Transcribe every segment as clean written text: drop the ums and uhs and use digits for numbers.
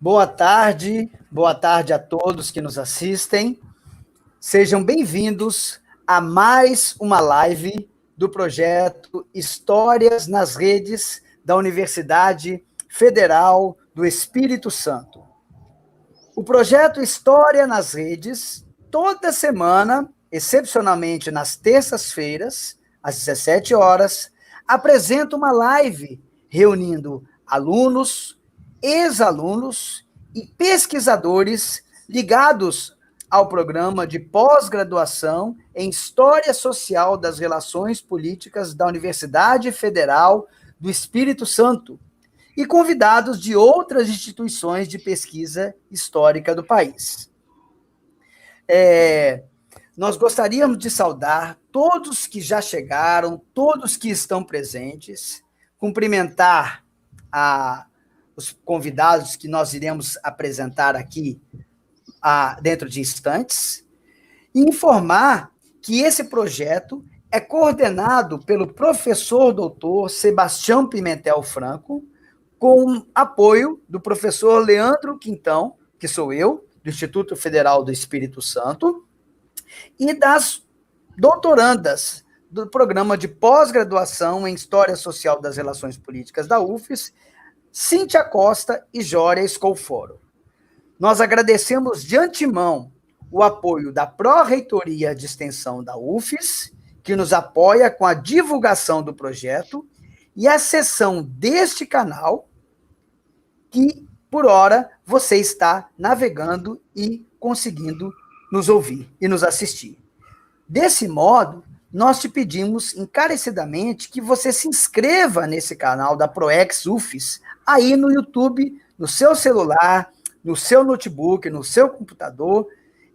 Boa tarde a todos que nos assistem. Sejam bem-vindos a mais uma live do projeto Histórias nas Redes da Universidade Federal do Espírito Santo. O projeto História nas Redes, toda semana, excepcionalmente nas terças-feiras, às 17 horas, apresenta uma live reunindo alunos, ex-alunos e pesquisadores ligados ao programa de pós-graduação em História Social das Relações Políticas da Universidade Federal do Espírito Santo e convidados de outras instituições de pesquisa histórica do país. Nós gostaríamos de saudar todos que já chegaram, todos que estão presentes, cumprimentar os convidados que nós iremos apresentar aqui dentro de instantes, e informar que esse projeto é coordenado pelo professor doutor Sebastião Pimentel Franco, com apoio do professor Leandro Quintão, que sou eu, do Instituto Federal do Espírito Santo, e das doutorandas do programa de pós-graduação em História Social das Relações Políticas da UFES, Cíntia Costa e Jória Scolforo. Nós agradecemos de antemão o apoio da Pró-Reitoria de Extensão da UFES, que nos apoia com a divulgação do projeto, e a seção deste canal, que, por hora, você está navegando e conseguindo nos ouvir e nos assistir. Desse modo, nós te pedimos encarecidamente que você se inscreva nesse canal da ProEx UFES, aí no YouTube, no seu celular, no seu notebook, no seu computador,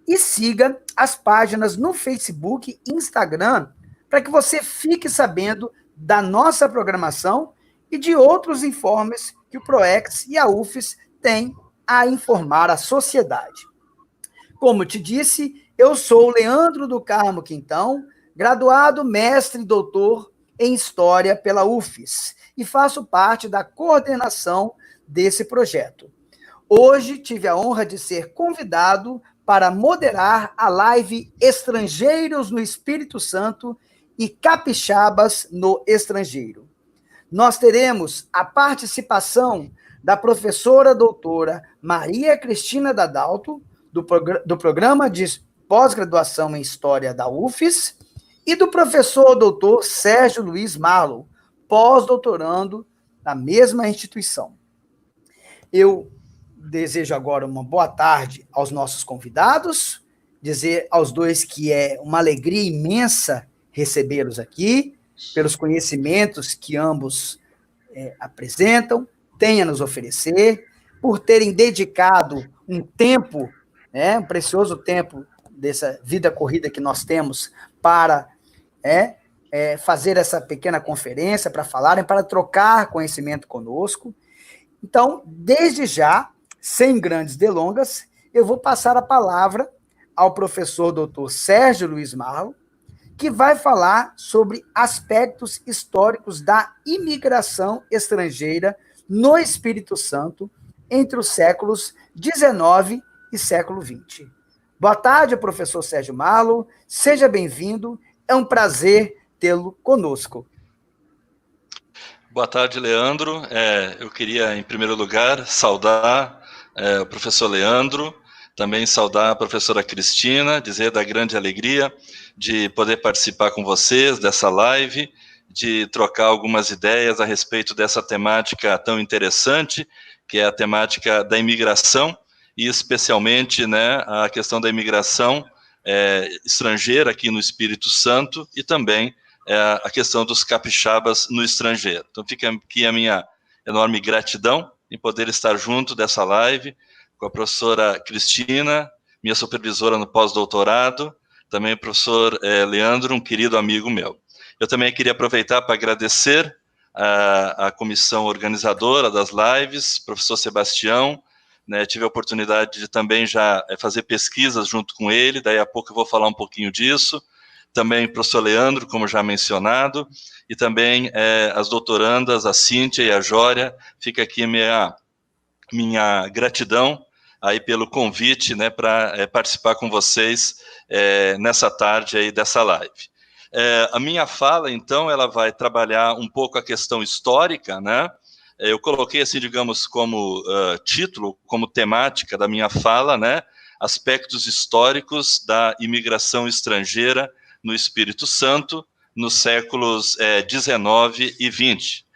e siga as páginas no Facebook e Instagram, para que você fique sabendo da nossa programação e de outros informes que o ProEx e a UFES têm a informar a sociedade. Como te disse, eu sou Leandro do Carmo Quintão, graduado, mestre e doutor em História pela UFES, e faço parte da coordenação desse projeto. Hoje tive a honra de ser convidado para moderar a live Estrangeiros no Espírito Santo e Capixabas no Estrangeiro. Nós teremos a participação da professora doutora Maria Cristina Dadalto, do programa de pós-graduação em História da UFES, e do professor doutor Sérgio Luiz Marlo, pós-doutorando na mesma instituição. Eu desejo agora uma boa tarde aos nossos convidados, dizer aos dois que é uma alegria imensa recebê-los aqui, pelos conhecimentos que ambos apresentam, têm a nos oferecer, por terem dedicado um tempo, um precioso tempo dessa vida corrida que nós temos para fazer essa pequena conferência, para falarem, para trocar conhecimento conosco. Então, desde já, sem grandes delongas, eu vou passar a palavra ao professor doutor Sérgio Luiz Marlo, que vai falar sobre aspectos históricos da imigração estrangeira no Espírito Santo entre os séculos XIX e século XX. Boa tarde, professor Sérgio Marlo, seja bem-vindo, é um prazer tê-lo conosco. Boa tarde, Leandro. Eu queria, em primeiro lugar, saudar o professor Leandro, também saudar a professora Cristina, dizer da grande alegria de poder participar com vocês dessa live, de trocar algumas ideias a respeito dessa temática tão interessante, que é a temática da imigração, e especialmente a questão da imigração estrangeira aqui no Espírito Santo, e também a questão dos capixabas no estrangeiro. Então fica aqui a minha enorme gratidão em poder estar junto dessa live com a professora Cristina, minha supervisora no pós-doutorado, também o professor Leandro, um querido amigo meu. Eu também queria aproveitar para agradecer a comissão organizadora das lives, professor Sebastião, tive a oportunidade de também já fazer pesquisas junto com ele, daí a pouco eu vou falar um pouquinho disso, também o professor Leandro, como já mencionado, e também as doutorandas, a Cíntia e a Jória, fica aqui minha minha gratidão aí pelo convite, né, para participar com vocês nessa tarde aí dessa live. A minha fala, então, ela vai trabalhar um pouco a questão histórica, né? Eu coloquei assim, digamos, como título, como temática da minha fala, né, aspectos históricos da imigração estrangeira no Espírito Santo nos séculos 19 e 20.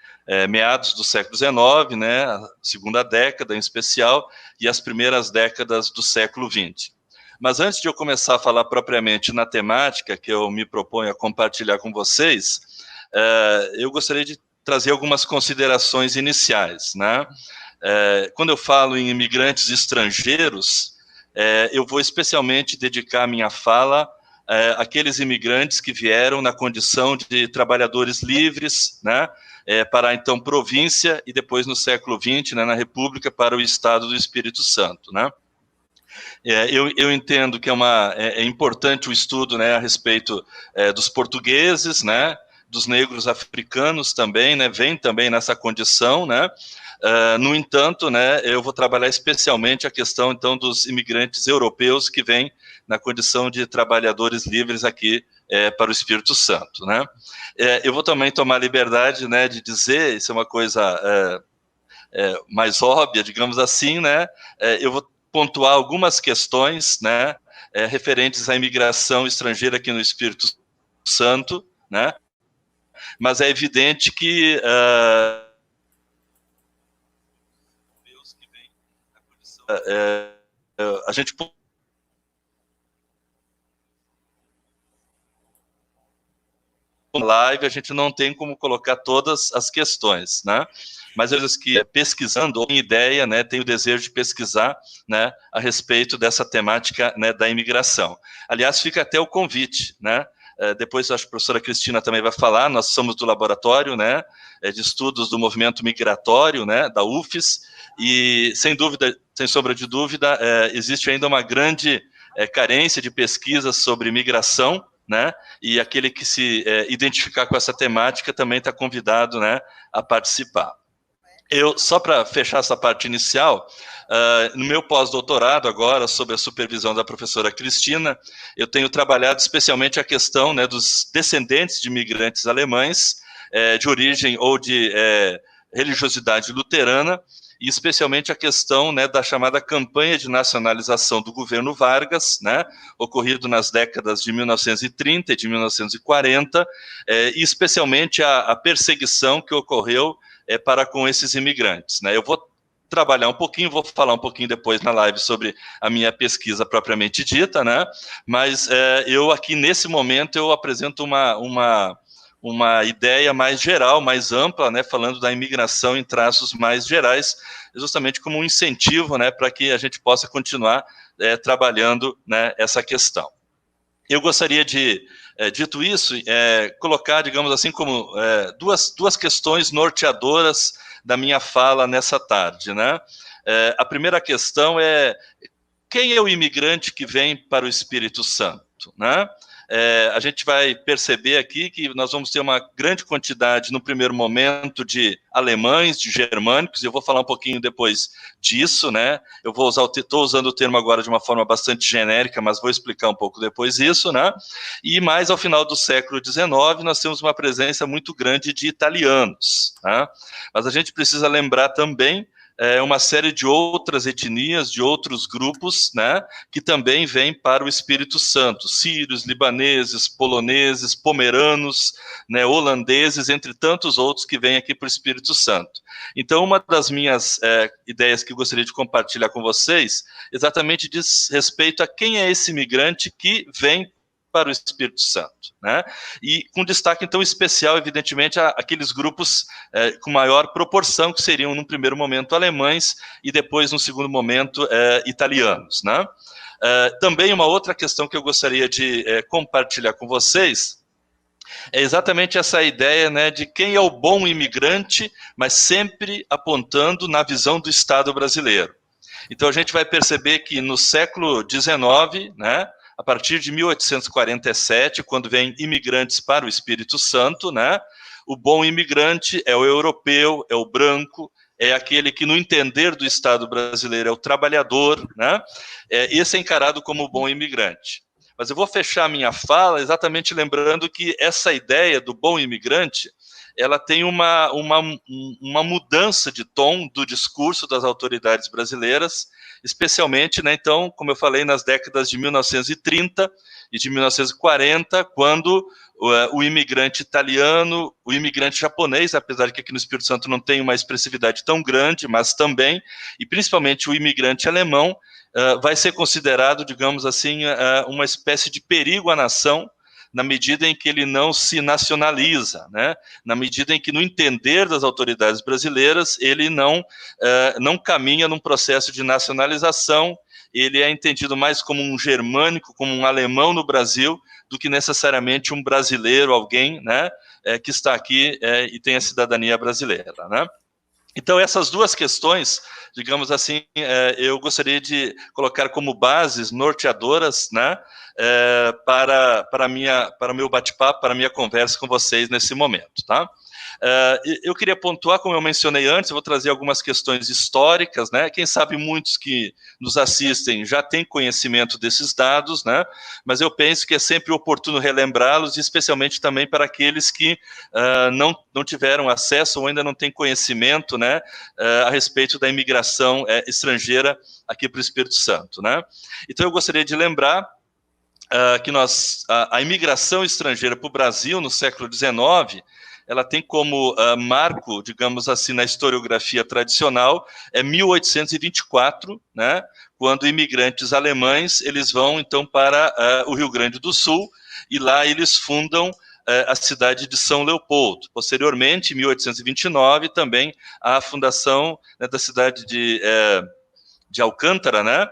Meados do século XIX, né, a segunda década em especial, e as primeiras décadas do século XX. Mas antes de eu começar a falar propriamente na temática que eu me proponho a compartilhar com vocês, eu gostaria de trazer algumas considerações iniciais, né? Quando eu falo em imigrantes estrangeiros, eu vou especialmente dedicar a minha fala àqueles imigrantes que vieram na condição de trabalhadores livres, né? Para, então, província e depois, no século XX, né, na República, para o Estado do Espírito Santo, né? Eu entendo que é importante o estudo, né, a respeito dos portugueses, né, dos negros africanos também, né, vem também nessa condição, né. No entanto, né, eu vou trabalhar especialmente a questão, então, dos imigrantes europeus que vêm na condição de trabalhadores livres aqui para o Espírito Santo, né. Eu vou também tomar liberdade, né, de dizer, isso é uma coisa mais óbvia, digamos assim, né, eu vou pontuar algumas questões, né, referentes à imigração estrangeira aqui no Espírito Santo, né, mas é evidente que a gente live, a gente não tem como colocar todas as questões, né? Mas eu que pesquisando, ou tem ideia, né, tenho o desejo de pesquisar, né, a respeito dessa temática, né, da imigração. Aliás, fica até o convite, né? Depois acho que a professora Cristina também vai falar, nós somos do laboratório, né, de estudos do movimento migratório, né, da UFES, e sem dúvida, sem sombra de dúvida, existe ainda uma grande carência de pesquisas sobre migração, né, e aquele que se identificar com essa temática também está convidado, né, a participar. Só para fechar essa parte inicial, no meu pós-doutorado agora, sob a supervisão da professora Cristina, eu tenho trabalhado especialmente a questão, né, dos descendentes de imigrantes alemães, de origem ou de religiosidade luterana, e especialmente a questão, né, da chamada campanha de nacionalização do governo Vargas, né, ocorrido nas décadas de 1930 e de 1940, e especialmente a perseguição que ocorreu para com esses imigrantes, né. Eu vou trabalhar um pouquinho, vou falar um pouquinho depois na live sobre a minha pesquisa propriamente dita, né, mas eu aqui nesse momento eu apresento uma ideia mais geral, mais ampla, né, falando da imigração em traços mais gerais, justamente como um incentivo, né, para que a gente possa continuar trabalhando, né, essa questão. Eu gostaria de, dito isso, colocar, digamos assim, como duas questões norteadoras da minha fala nessa tarde, né? A primeira questão é: quem é o imigrante que vem para o Espírito Santo, né? A gente vai perceber aqui que nós vamos ter uma grande quantidade, no primeiro momento, de alemães, de germânicos, eu vou falar um pouquinho depois disso, né? Eu vou estou usando o termo agora de uma forma bastante genérica, mas vou explicar um pouco depois isso, né? E mais ao final do século XIX, nós temos uma presença muito grande de italianos, né? Mas a gente precisa lembrar também uma série de outras etnias, de outros grupos, né, que também vêm para o Espírito Santo, sírios, libaneses, poloneses, pomeranos, né, holandeses, entre tantos outros que vêm aqui para o Espírito Santo. Então, uma das minhas ideias que eu gostaria de compartilhar com vocês, exatamente diz respeito a quem é esse imigrante que vem para o Espírito Santo, né? E com destaque, então, especial, evidentemente, aqueles grupos com maior proporção, que seriam, num primeiro momento, alemães, e depois, no segundo momento, italianos, né? Também uma outra questão que eu gostaria de compartilhar com vocês é exatamente essa ideia, né, de quem é o bom imigrante, mas sempre apontando na visão do Estado brasileiro. Então, a gente vai perceber que no século XIX, né, a partir de 1847, quando vêm imigrantes para o Espírito Santo, né, o bom imigrante é o europeu, é o branco, é aquele que, no entender do Estado brasileiro, é o trabalhador, né? Esse é encarado como bom imigrante. Mas eu vou fechar a minha fala exatamente lembrando que essa ideia do bom imigrante, ela tem uma mudança de tom do discurso das autoridades brasileiras, especialmente, né, então, como eu falei, nas décadas de 1930 e de 1940, quando o imigrante italiano, o imigrante japonês, apesar de que aqui no Espírito Santo não tem uma expressividade tão grande, mas também, e principalmente o imigrante alemão, vai ser considerado, digamos assim, uma espécie de perigo à nação, na medida em que ele não se nacionaliza, né? Na medida em que, no entender das autoridades brasileiras, ele não caminha num processo de nacionalização, ele é entendido mais como um germânico, como um alemão no Brasil, do que necessariamente um brasileiro, alguém, né, que está aqui e tem a cidadania brasileira, né? Então, essas duas questões, digamos assim, eu gostaria de colocar como bases norteadoras, né, para o meu bate-papo, para a minha conversa com vocês nesse momento, tá? Eu queria pontuar, como eu mencionei antes, eu vou trazer algumas questões históricas, né? Quem sabe muitos que nos assistem já têm conhecimento desses dados, né? Mas eu penso que é sempre oportuno relembrá-los, especialmente também para aqueles que não tiveram acesso ou ainda não têm conhecimento, né, a respeito da imigração estrangeira aqui para o Espírito Santo, né? Então eu gostaria de lembrar que a imigração estrangeira para o Brasil no século XIX, ela tem como marco, digamos assim, na historiografia tradicional, 1824, né, quando imigrantes alemães, eles vão, então, para o Rio Grande do Sul, e lá eles fundam a cidade de São Leopoldo. Posteriormente, em 1829, também a fundação, né, da cidade de Alcântara, né,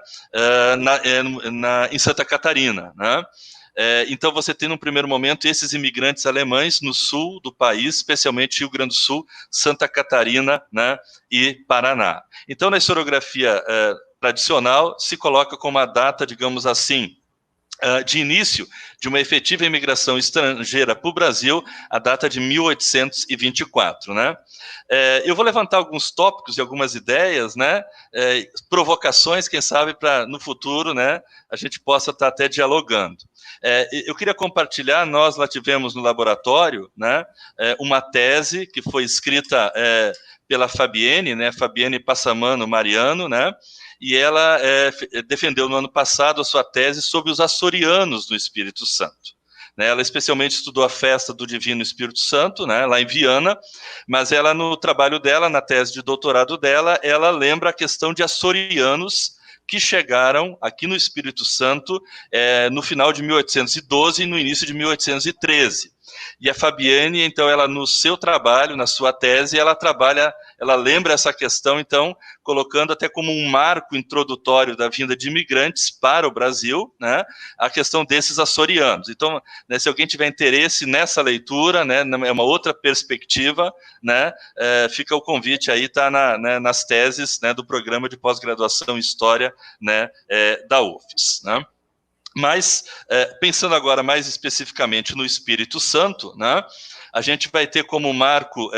em Santa Catarina, né? Então você tem, num primeiro momento, esses imigrantes alemães no sul do país, especialmente Rio Grande do Sul, Santa Catarina, né, e Paraná. Então, na historiografia tradicional, se coloca como a data, digamos assim, de início de uma efetiva imigração estrangeira para o Brasil, a data de 1824, né? Eu vou levantar alguns tópicos e algumas ideias, né? Provocações, quem sabe, para no futuro, né, a gente possa estar até dialogando. Eu queria compartilhar, nós lá tivemos no laboratório, né, uma tese que foi escrita pela Fabienne, né, Fabienne Passamano Mariano, né, e ela defendeu no ano passado a sua tese sobre os açorianos no Espírito Santo. Ela especialmente estudou a festa do Divino Espírito Santo, né, lá em Viana, mas ela, no trabalho dela, na tese de doutorado dela, ela lembra a questão de açorianos que chegaram aqui no Espírito Santo no final de 1812 e no início de 1813. E a Fabienne, então, ela no seu trabalho, na sua tese, ela lembra essa questão, então, colocando até como um marco introdutório da vinda de imigrantes para o Brasil, né, a questão desses açorianos. Então, né, se alguém tiver interesse nessa leitura, né, é uma outra perspectiva, né, fica o convite aí, tá nas teses, né, do programa de pós-graduação em História, né, da UFES, né. Mas, pensando agora mais especificamente no Espírito Santo, né, a gente vai ter como marco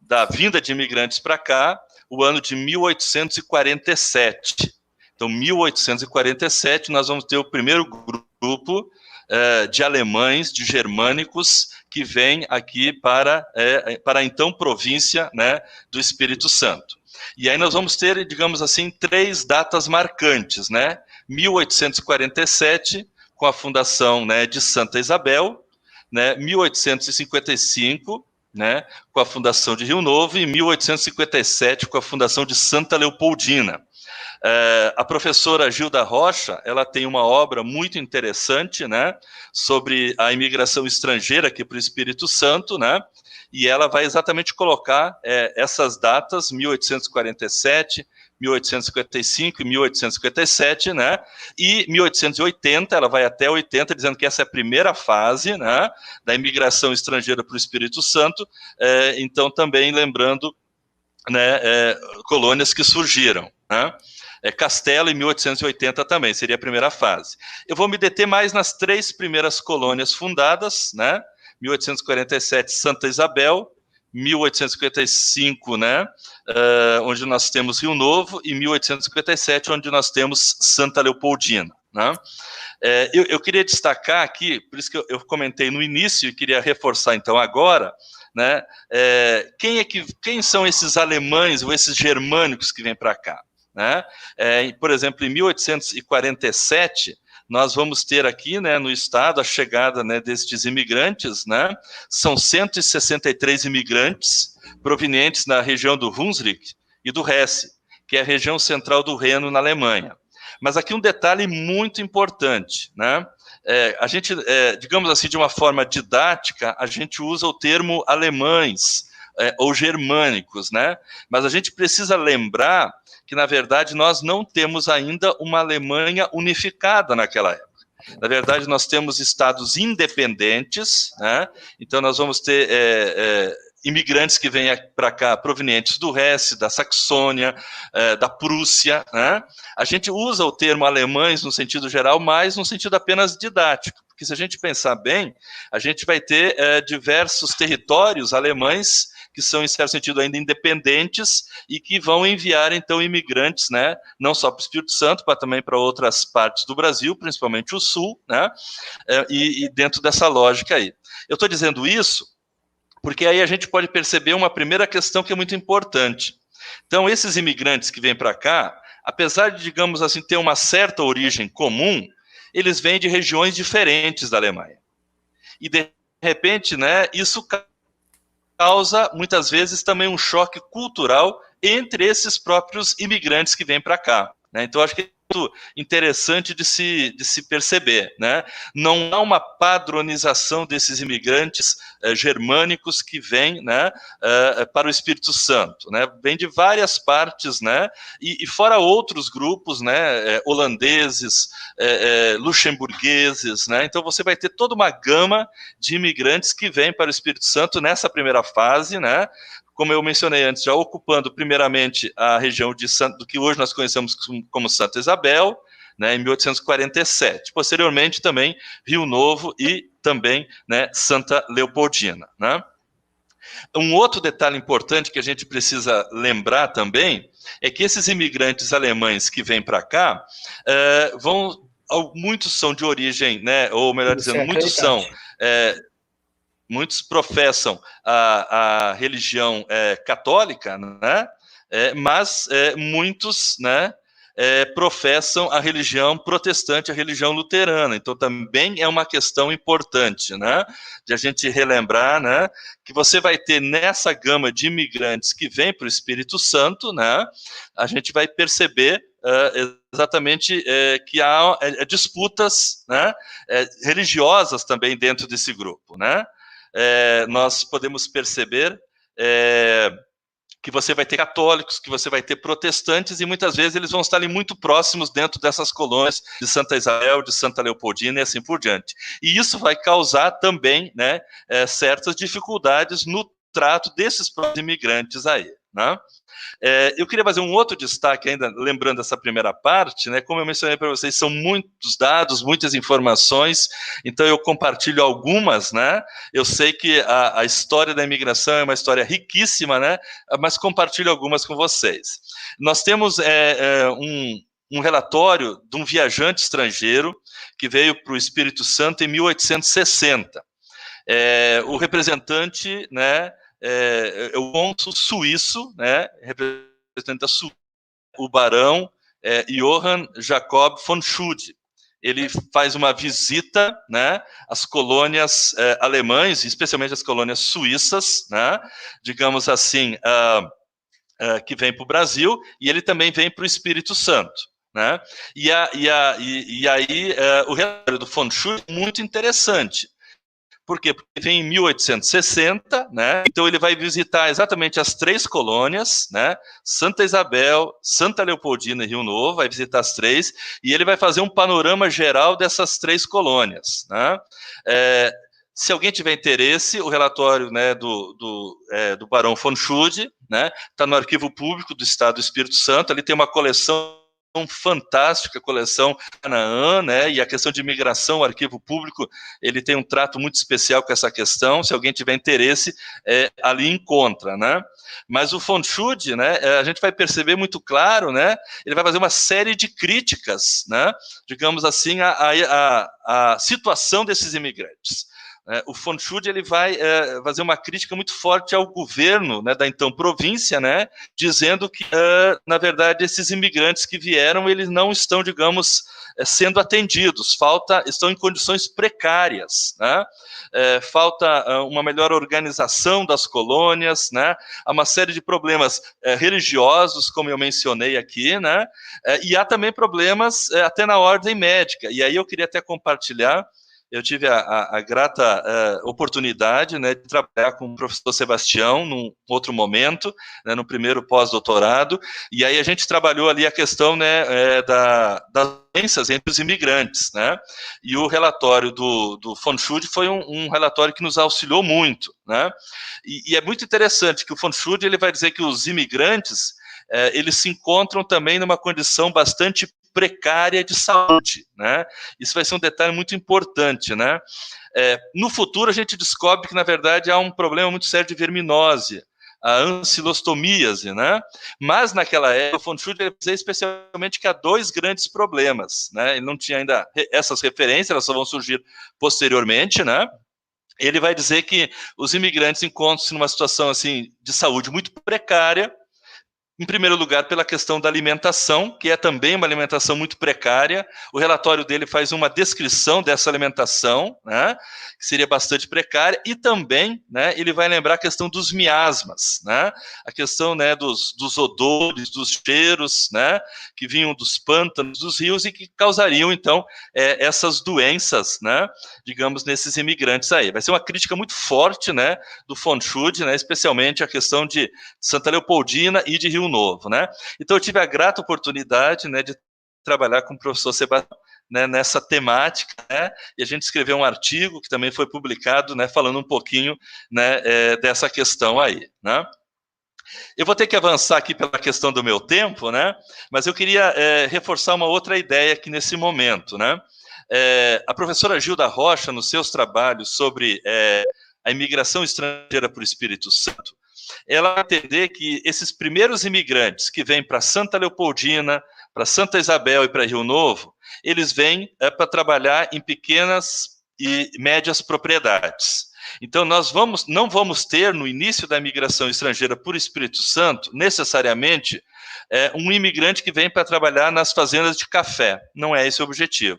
da vinda de imigrantes para cá o ano de 1847. Então, 1847, nós vamos ter o primeiro grupo de alemães, de germânicos, que vem aqui para a então província, né, do Espírito Santo. E aí nós vamos ter, digamos assim, 3 datas marcantes, né? 1847, com a fundação, né, de Santa Isabel, né, 1855, né, com a fundação de Rio Novo, e 1857, com a fundação de Santa Leopoldina. A professora Gilda Rocha, ela tem uma obra muito interessante, né, sobre a imigração estrangeira aqui para o Espírito Santo, né, e ela vai exatamente colocar essas datas, 1847, 1855 e 1857, né, e 1880, ela vai até 80, dizendo que essa é a primeira fase, né, da imigração estrangeira para o Espírito Santo, então também lembrando, né, colônias que surgiram, né. Castelo em 1880 também, seria a primeira fase. Eu vou me deter mais nas 3 primeiras colônias fundadas, né, 1847, Santa Isabel, 1855, né, onde nós temos Rio Novo, e 1857, onde nós temos Santa Leopoldina, né. Eu queria destacar aqui, por isso que eu comentei no início e queria reforçar então agora, né, quem são esses alemães ou esses germânicos que vêm para cá, né? Por exemplo, em 1847, nós vamos ter aqui, né, no estado, a chegada, né, destes imigrantes, né? São 163 imigrantes provenientes da região do Hunsrück e do Hesse, que é a região central do Reno, na Alemanha. Mas aqui um detalhe muito importante, né? A gente, digamos assim, de uma forma didática, a gente usa o termo alemães ou germânicos, né? Mas a gente precisa lembrar que, na verdade, nós não temos ainda uma Alemanha unificada naquela época. Na verdade, nós temos estados independentes, né? Então nós vamos ter imigrantes que vêm para cá provenientes do Hesse, da Saxônia, da Prússia, né? A gente usa o termo alemães no sentido geral, mas no sentido apenas didático, porque se a gente pensar bem, a gente vai ter diversos territórios alemães que são, em certo sentido, ainda independentes e que vão enviar, então, imigrantes, né, não só para o Espírito Santo, mas também para outras partes do Brasil, principalmente o Sul, né, e dentro dessa lógica aí. Eu estou dizendo isso porque aí a gente pode perceber uma primeira questão que é muito importante. Então, esses imigrantes que vêm para cá, apesar de, digamos assim, ter uma certa origem comum, eles vêm de regiões diferentes da Alemanha. E, de repente, né, isso causa, muitas vezes, também um choque cultural entre esses próprios imigrantes que vêm para cá, né? Então, acho que é muito interessante de se perceber, né? Não há uma padronização desses imigrantes germânicos que vêm, né, para o Espírito Santo, né? Vem de várias partes, né? E fora outros grupos, né, holandeses, luxemburgueses, né? Então você vai ter toda uma gama de imigrantes que vêm para o Espírito Santo nessa primeira fase, né? Como eu mencionei antes, já ocupando primeiramente a região do que hoje nós conhecemos como Santa Isabel, né, em 1847. Posteriormente também Rio Novo e também, né, Santa Leopoldina, né? Um outro detalhe importante que a gente precisa lembrar também é que esses imigrantes alemães que vêm para cá muitos são de origem, né, ou melhor dizendo, muitos professam a religião católica, né? Mas muitos, né, professam a religião protestante, a religião luterana. Então também é uma questão importante, né, de a gente relembrar, né, que você vai ter nessa gama de imigrantes que vêm para o Espírito Santo, né, a gente vai perceber exatamente que há disputas, né, religiosas também dentro desse grupo, né? Nós podemos perceber que você vai ter católicos, que você vai ter protestantes, e muitas vezes eles vão estar ali muito próximos dentro dessas colônias de Santa Isabel, de Santa Leopoldina e assim por diante. E isso vai causar também, né, certas dificuldades no trato desses imigrantes aí, né? Eu queria fazer um outro destaque ainda, lembrando essa primeira parte, né? Como eu mencionei para vocês, são muitos dados, muitas informações, então eu compartilho algumas, né? Eu sei que a história da imigração é uma história riquíssima, né? Mas compartilho algumas com vocês. Nós temos um relatório de um viajante estrangeiro que veio para o Espírito Santo em 1860. O representante, né, o cônsul suíço, né, representante da Suíça, o barão Johann Jacob von Schude. Ele faz uma visita, né, às colônias alemãs, especialmente as colônias suíças, né, digamos assim, que vem para o Brasil, e ele também vem para o Espírito Santo, né? E aí o relatório do von Schude é muito interessante. Por quê? Porque vem em 1860, né? Então ele vai visitar exatamente as três colônias, né? Santa Isabel, Santa Leopoldina e Rio Novo, vai visitar as três, e ele vai fazer um panorama geral dessas três colônias, né? Se alguém tiver interesse, o relatório, né, do barão von Schude, né, está no arquivo público do Estado do Espírito Santo, ali tem uma coleção fantástica, a coleção Canaã, né, e a questão de imigração, o arquivo público, ele tem um trato muito especial com essa questão, se alguém tiver interesse, ali encontra, né. Mas o von Schud, né, a gente vai perceber muito claro, né, ele vai fazer uma série de críticas, né, digamos assim, a situação desses imigrantes. O von Schud, ele vai fazer uma crítica muito forte ao governo, né, da então província, né, dizendo que, na verdade, esses imigrantes que vieram, eles não estão, digamos, sendo atendidos, estão em condições precárias, né, falta uma melhor organização das colônias, né, há uma série de problemas religiosos, como eu mencionei aqui, né, e há também problemas até na ordem médica, e aí eu queria até compartilhar. Eu tive a grata oportunidade, né, de trabalhar com o professor Sebastião num outro momento, né, no primeiro pós-doutorado, e aí a gente trabalhou ali a questão, né, das doenças entre os imigrantes, né, e o relatório do von Schud foi um relatório que nos auxiliou muito, né, e é muito interessante que o von Schud, ele vai dizer que os imigrantes, eles se encontram também numa condição bastante precária de saúde, né? Isso vai ser um detalhe muito importante, né? No futuro a gente descobre que na verdade há um problema muito sério de verminose, a ancilostomíase, né? Mas naquela época o von Schud ele dizia especialmente que há dois grandes problemas, né? Ele não tinha ainda essas referências, elas só vão surgir posteriormente, né? Ele vai dizer que os imigrantes encontram-se numa situação assim de saúde muito precária. Em primeiro lugar, pela questão da alimentação, que é também uma alimentação muito precária. O relatório dele faz uma descrição dessa alimentação, né, que seria bastante precária, e também, né, ele vai lembrar a questão dos miasmas, né, a questão, né, dos odores, dos cheiros, né, que vinham dos pântanos, dos rios, e que causariam, então, essas doenças, né, digamos, nesses imigrantes aí. Vai ser uma crítica muito forte, né, do von Schud, né, especialmente a questão de Santa Leopoldina e de Rio Novo, né? Então eu tive a grata oportunidade, né, de trabalhar com o professor Sebastião, né, nessa temática, né, e a gente escreveu um artigo que também foi publicado, né, falando um pouquinho, né, dessa questão aí, né? Eu vou ter que avançar aqui pela questão do meu tempo, né, mas eu queria reforçar uma outra ideia aqui nesse momento, né? A professora Gilda Rocha, nos seus trabalhos sobre a imigração estrangeira para o Espírito Santo, ela vai entender que esses primeiros imigrantes que vêm para Santa Leopoldina, para Santa Isabel e para Rio Novo, eles vêm para trabalhar em pequenas e médias propriedades. Então, nós não vamos ter, no início da imigração estrangeira por Espírito Santo, necessariamente, um imigrante que vem para trabalhar nas fazendas de café. Não é esse o objetivo.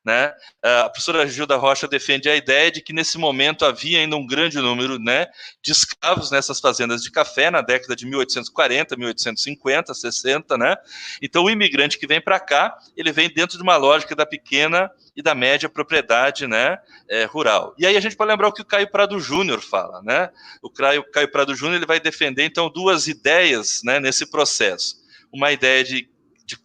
Né? A professora Gilda Rocha defende a ideia de que nesse momento havia ainda um grande número, né, de escravos nessas fazendas de café na década de 1840, 1850, 60, né? Então o imigrante que vem para cá, ele vem dentro de uma lógica da pequena e da média propriedade, né, rural. E aí a gente pode lembrar o que o Caio Prado Júnior fala, né? O Caio Prado Júnior ele vai defender então duas ideias, né, nesse processo. Uma ideia de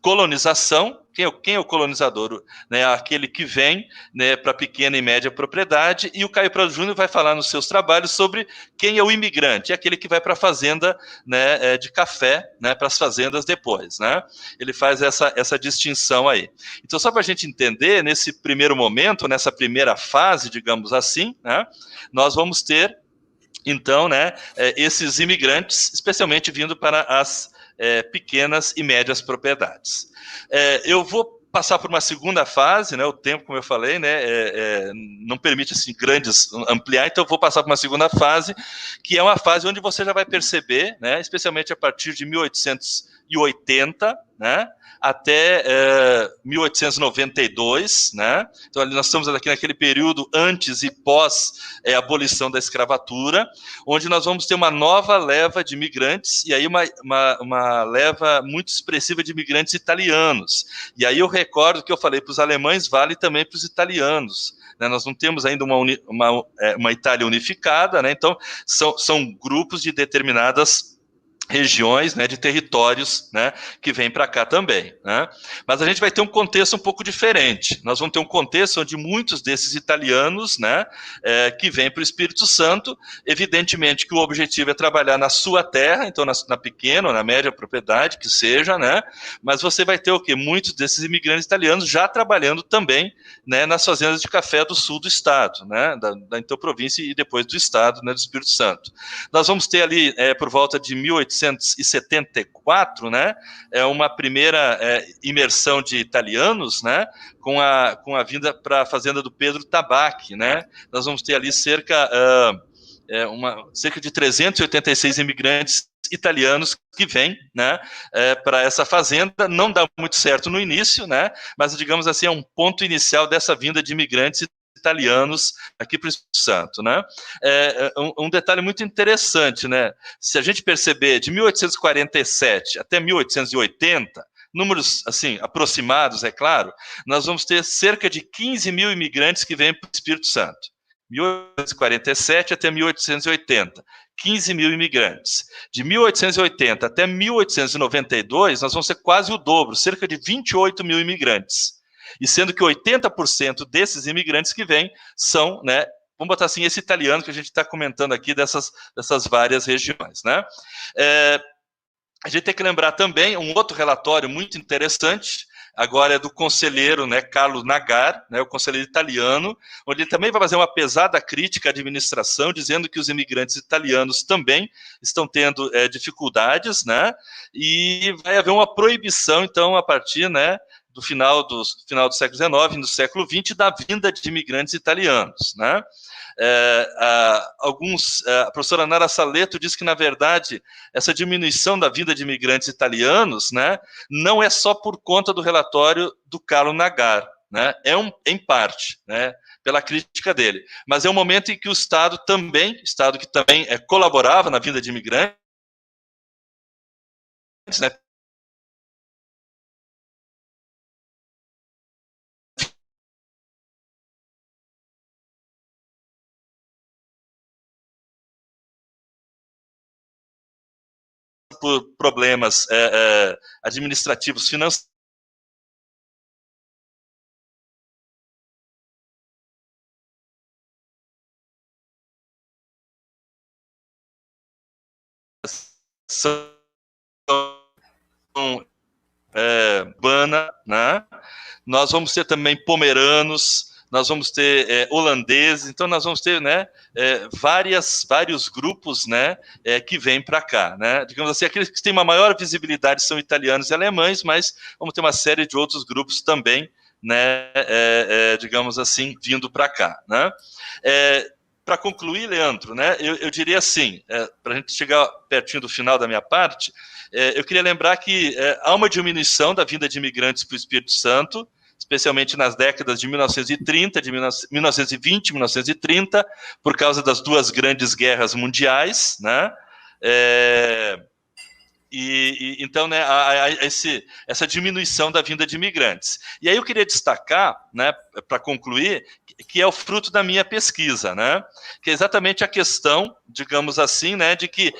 colonização. Quem é o colonizador? Né, aquele que vem, né, para pequena e média propriedade, e o Caio Prado Júnior vai falar nos seus trabalhos sobre quem é o imigrante, é aquele que vai para a fazenda, né, de café, né, para as fazendas depois. Né? Ele faz essa distinção aí. Então, só para a gente entender, nesse primeiro momento, nessa primeira fase, digamos assim, né, nós vamos ter, então, né, esses imigrantes, especialmente vindo para as pequenas e médias propriedades. Eu vou passar por uma segunda fase, né, o tempo, como eu falei, né, não permite assim, ampliar, então eu vou passar por uma segunda fase, que é uma fase onde você já vai perceber, né, especialmente a partir de 1880, né, até 1892, né? Então ali nós estamos aqui naquele período antes e pós abolição da escravatura, onde nós vamos ter uma nova leva de imigrantes, e aí uma leva muito expressiva de imigrantes italianos. E aí eu recordo que eu falei para os alemães, vale também para os italianos. Né? Nós não temos ainda uma Itália unificada, né? Então são grupos de determinadas regiões, né, de territórios, né, que vêm para cá também, né? Mas a gente vai ter um contexto um pouco diferente. Nós vamos ter um contexto onde muitos desses italianos, né, que vêm para o Espírito Santo, evidentemente que o objetivo é trabalhar na sua terra, então na pequena ou na média propriedade, que seja, né? Mas você vai ter o quê? Muitos desses imigrantes italianos já trabalhando também, né, nas fazendas de café do sul do estado, né, da então província e depois do estado, né, do Espírito Santo. Nós vamos ter ali, por volta de 1874, né, uma primeira imersão de italianos, né, com a vinda para a fazenda do Pedro Tabachi, né. Nós vamos ter ali cerca de 386 imigrantes italianos que vêm, né, para essa fazenda. Não dá muito certo no início, né, mas digamos assim, é um ponto inicial dessa vinda de imigrantes italianos aqui para o Espírito Santo, né? Um detalhe muito interessante, né? Se a gente perceber de 1847 até 1880, números assim aproximados, é claro, nós vamos ter cerca de 15 mil imigrantes que vêm para o Espírito Santo. 1847 até 1880, 15 mil imigrantes. De 1880 até 1892, nós vamos ter quase o dobro, cerca de 28 mil imigrantes. E sendo que 80% desses imigrantes que vêm são, né, vamos botar assim, esse italiano que a gente está comentando aqui dessas várias regiões, né? A gente tem que lembrar também um outro relatório muito interessante, agora é do conselheiro, né, Carlo Nagar, né, o conselheiro italiano, onde ele também vai fazer uma pesada crítica à administração, dizendo que os imigrantes italianos também estão tendo dificuldades, né, e vai haver uma proibição, então, a partir, né, do final do século XIX e do século XX, da vinda de imigrantes italianos, né? A professora Nara Saleto diz que, na verdade, essa diminuição da vinda de imigrantes italianos, né, não é só por conta do relatório do Carlo Nagar, né, em parte, né, pela crítica dele, mas é um momento em que o Estado que também colaborava na vinda de imigrantes, né, por problemas administrativos financeiros, urbana, né? Nós vamos ter também pomeranos, nós vamos ter holandeses, então nós vamos ter, né, vários grupos, né, que vêm para cá, né? Digamos assim, aqueles que têm uma maior visibilidade são italianos e alemães, mas vamos ter uma série de outros grupos também, né, digamos assim, vindo para cá, né? Para concluir, Leandro, né, eu diria assim, para a gente chegar pertinho do final da minha parte, eu queria lembrar que há uma diminuição da vinda de imigrantes para o Espírito Santo, especialmente nas décadas de 1930, de 1920, 1930, por causa das duas grandes guerras mundiais, né? Então, né, essa diminuição da vinda de imigrantes. E aí eu queria destacar, né, para concluir, que é o fruto da minha pesquisa, né, que é exatamente a questão, digamos assim, né, de que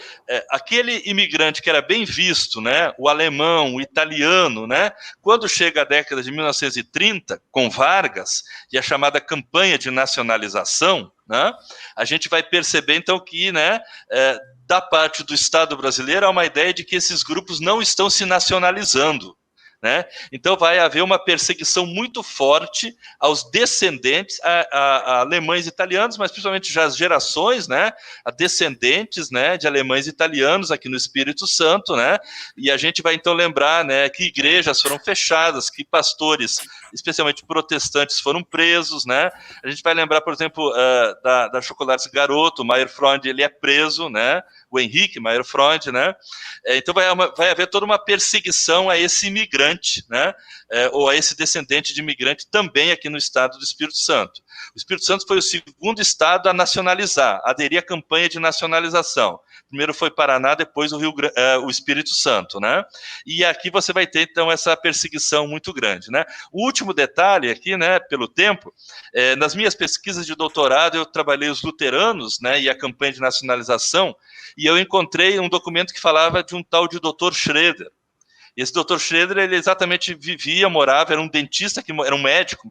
aquele imigrante que era bem visto, né, o alemão, o italiano, né, quando chega a década de 1930, com Vargas, e a chamada campanha de nacionalização, né, a gente vai perceber, então, que, né, da parte do Estado brasileiro, há uma ideia de que esses grupos não estão se nacionalizando, né? Então vai haver uma perseguição muito forte aos descendentes, a alemães e italianos, mas principalmente já as gerações, né, a descendentes, né, de alemães e italianos aqui no Espírito Santo, né? E a gente vai então lembrar, né, que igrejas foram fechadas, que pastores, especialmente protestantes, foram presos, né? A gente vai lembrar, por exemplo, da Chocolates Garoto, o Maier Freund, ele é preso, né? O Henrique Maier Freund, né? Então vai haver toda uma perseguição a esse imigrante, né? Ou a esse descendente de imigrante também aqui no estado do Espírito Santo. O Espírito Santo foi o segundo estado a nacionalizar, a aderir à campanha de nacionalização. primeiro foi Paraná, depois o Espírito Santo, né? E aqui você vai ter, então, essa perseguição muito grande, né? O último detalhe aqui, né, pelo tempo, nas minhas pesquisas de doutorado, eu trabalhei os luteranos, né, e a campanha de nacionalização, e eu encontrei um documento que falava de um tal de Dr. Schroeder. E esse Dr. Schroeder, ele exatamente morava, era um dentista, era um médico,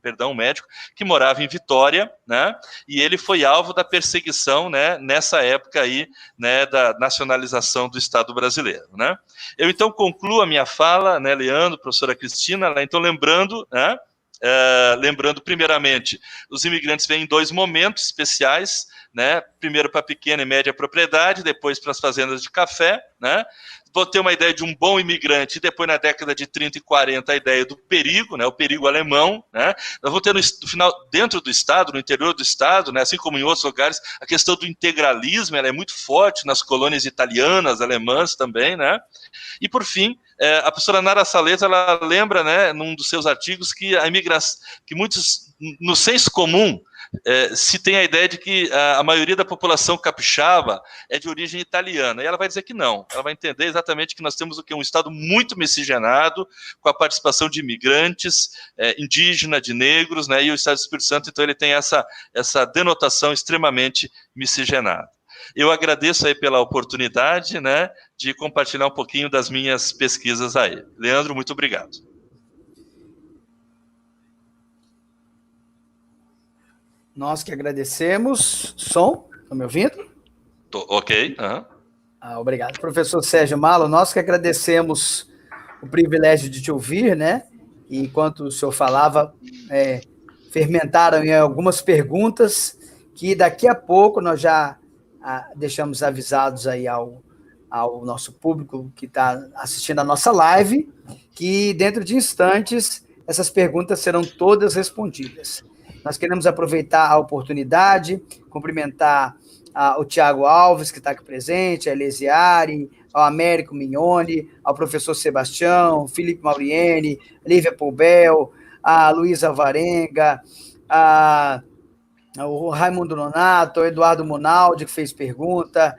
que morava em Vitória, né? E ele foi alvo da perseguição, né, nessa época aí, né, da nacionalização do Estado brasileiro, né? Eu, então, concluo a minha fala, né, Leandro, professora Cristina, né, então, lembrando, né, primeiramente, os imigrantes vêm em 2 momentos especiais, né? Primeiro para pequena e média propriedade, depois para as fazendas de café, né? Vou ter uma ideia de um bom imigrante, e depois na década de 30 e 40 a ideia do perigo, né, o perigo alemão, né? Nós vamos ter no final, dentro do Estado, no interior do Estado, né, assim como em outros lugares, a questão do integralismo, ela é muito forte nas colônias italianas, alemãs também, né? E por fim, a professora Nara Saleta, ela lembra, né, num dos seus artigos, que a imigração, que muitos, no senso comum, se tem a ideia de que a maioria da população capixaba é de origem italiana, e ela vai dizer que não, ela vai entender exatamente que nós temos um Estado muito miscigenado, com a participação de imigrantes, indígena, de negros, né, e o Estado do Espírito Santo, então ele tem essa denotação extremamente miscigenada. Eu agradeço aí pela oportunidade, né, de compartilhar um pouquinho das minhas pesquisas aí. Leandro, muito obrigado. Nós que agradecemos. Som, estão me ouvindo? Ok. Obrigado. Professor Sérgio Malo, nós que agradecemos o privilégio de te ouvir, né? E enquanto o senhor falava, fermentaram em algumas perguntas que daqui a pouco nós já deixamos avisados aí ao nosso público que está assistindo a nossa live, que dentro de instantes essas perguntas serão todas respondidas. Nós queremos aproveitar a oportunidade, cumprimentar o Tiago Alves, que está aqui presente, a Elesiari, ao Américo Mignoni, ao professor Sebastião, Felipe Mauriene, Lívia Poubel, a Luísa Alvarenga, o Raimundo Nonato, o Eduardo Monaldi, que fez pergunta,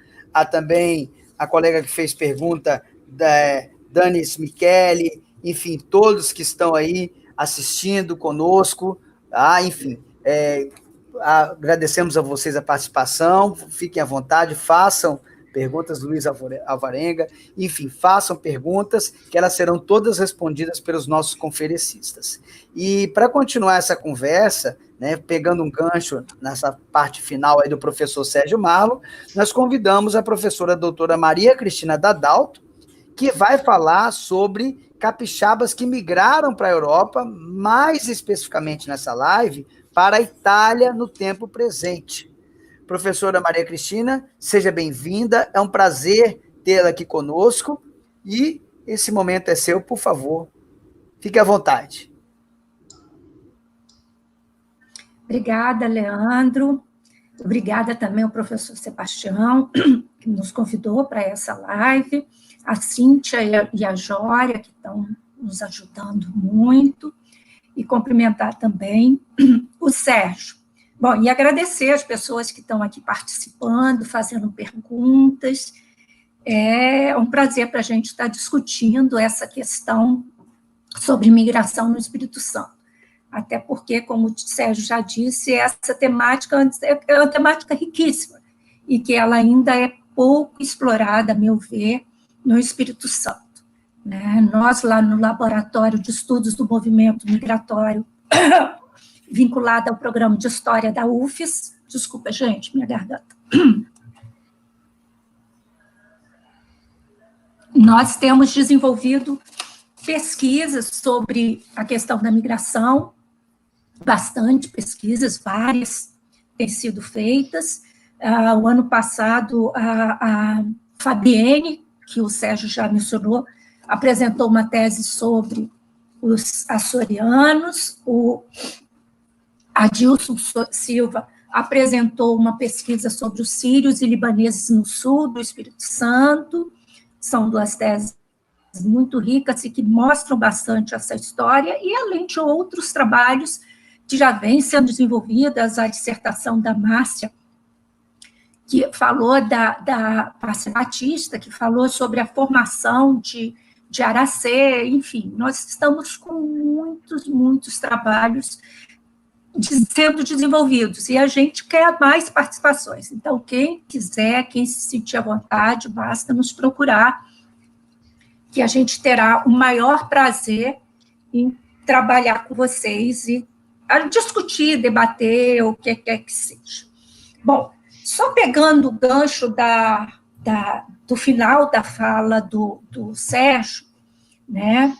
também a colega que fez pergunta, Danis Michele, enfim, todos que estão aí assistindo conosco. Enfim, agradecemos a vocês a participação, fiquem à vontade, façam perguntas, Luiz Alvarenga, enfim, façam perguntas, que elas serão todas respondidas pelos nossos conferencistas. E para continuar essa conversa, né, pegando um gancho nessa parte final aí do professor Sérgio Marlo, nós convidamos a professora doutora Maria Cristina Dadalto, que vai falar sobre capixabas que migraram para a Europa, mais especificamente nessa live, para a Itália no tempo presente. Professora Maria Cristina, seja bem-vinda, é um prazer tê-la aqui conosco, e esse momento é seu, por favor, fique à vontade. Obrigada, Leandro, obrigada também ao professor Sebastião, que nos convidou para essa live, a Cíntia e a Jória, que estão nos ajudando muito, e cumprimentar também o Sérgio. Bom, e agradecer as pessoas que estão aqui participando, fazendo perguntas. É um prazer para a gente estar discutindo essa questão sobre migração no Espírito Santo. Até porque, como o Sérgio já disse, essa temática é uma temática riquíssima, e que ela ainda é pouco explorada, a meu ver, no Espírito Santo. Né? Nós, lá no Laboratório de Estudos do Movimento Migratório, vinculado ao programa de História da UFES, desculpa, gente, minha garganta, nós temos desenvolvido pesquisas sobre a questão da migração, bastante pesquisas, várias têm sido feitas. O ano passado, a Fabienne, que o Sérgio já mencionou, apresentou uma tese sobre os açorianos, o Adilson Silva apresentou uma pesquisa sobre os sírios e libaneses no sul do Espírito Santo. São 2 teses muito ricas e que mostram bastante essa história, e além de outros trabalhos que já vêm sendo desenvolvidos, a dissertação da Márcia, que falou da Márcia Batista, que falou sobre a formação de Aracê, enfim, nós estamos com muitos trabalhos sendo desenvolvidos, e a gente quer mais participações. Então, quem quiser, quem se sentir à vontade, basta nos procurar, que a gente terá o maior prazer em trabalhar com vocês e a discutir, debater, o que quer que seja. Bom, só pegando o gancho do final da fala do Sérgio, né,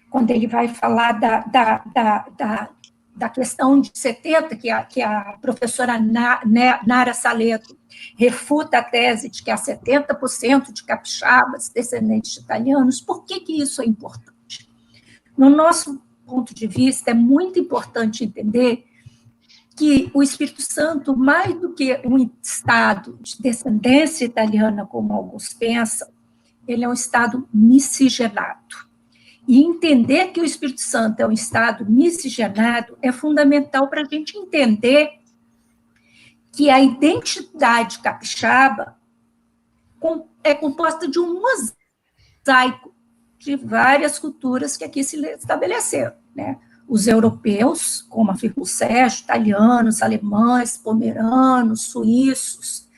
quando ele vai falar da questão de 70, que a professora Nara Saleto refuta a tese de que há 70% de capixabas descendentes de italianos. Por que isso é importante? No nosso ponto de vista, é muito importante entender que o Espírito Santo, mais do que um estado de descendência italiana, como alguns pensam, ele é um estado miscigenado. E entender que o Espírito Santo é um estado miscigenado é fundamental para a gente entender que a identidade capixaba é composta de um mosaico de várias culturas que aqui se estabeleceram, né? Os europeus, como afirmou o Sérgio, italianos, alemães, pomeranos, suíços,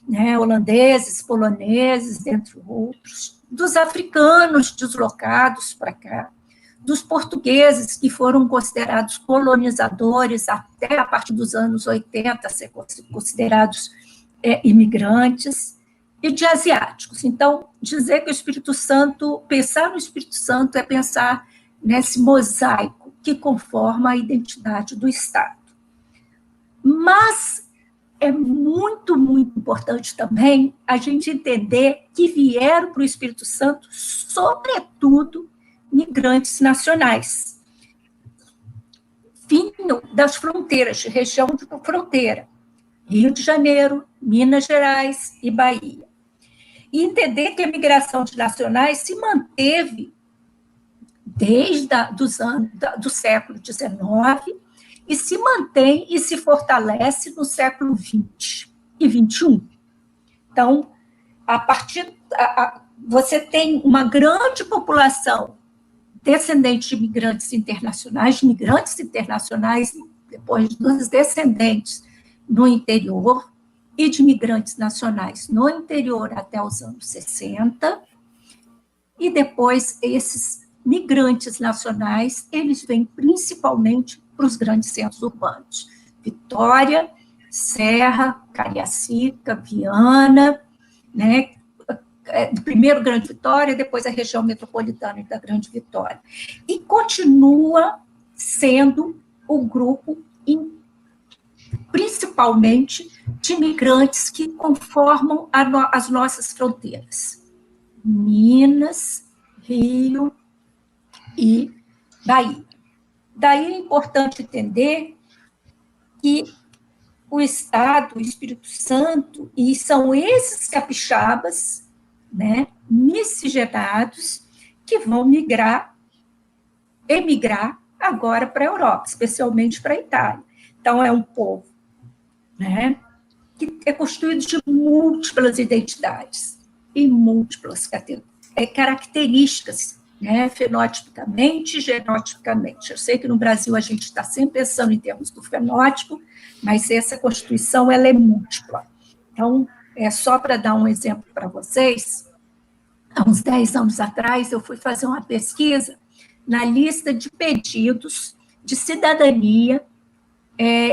né, holandeses, poloneses, entre outros, dos africanos deslocados para cá, dos portugueses que foram considerados colonizadores até a partir dos anos 80, ser considerados imigrantes, e de asiáticos. Então, dizer que o Espírito Santo, pensar no Espírito Santo é pensar nesse mosaico que conforma a identidade do Estado. Mas é muito importante também a gente entender que vieram para o Espírito Santo, sobretudo, migrantes nacionais, vindo das fronteiras, de região de fronteira, Rio de Janeiro, Minas Gerais e Bahia. E entender que a migração de nacionais se manteve desde do século XIX e se mantém e se fortalece no século XX e XXI. Então, você tem uma grande população descendente de migrantes internacionais, depois dos descendentes no interior, e de migrantes nacionais no interior até os anos 60, e depois esses migrantes nacionais, eles vêm principalmente para os grandes centros urbanos, Vitória, Serra, Cariacica, Viana, né, primeiro Grande Vitória, depois a região metropolitana da Grande Vitória, e continua sendo o grupo principalmente de migrantes que conformam as nossas fronteiras, Minas, Rio e Bahia. Daí é importante entender que o Estado, o Espírito Santo, e são esses capixabas, né, miscigenados, que vão emigrar agora para a Europa, especialmente para a Itália. Então, é um povo, né, que é constituído de múltiplas identidades e múltiplas características, né, fenotipicamente e genotipicamente. Eu sei que no Brasil a gente está sempre pensando em termos do fenótipo, mas essa constituição ela é múltipla. Então, só para dar um exemplo para vocês, há uns 10 anos atrás, eu fui fazer uma pesquisa na lista de pedidos de cidadania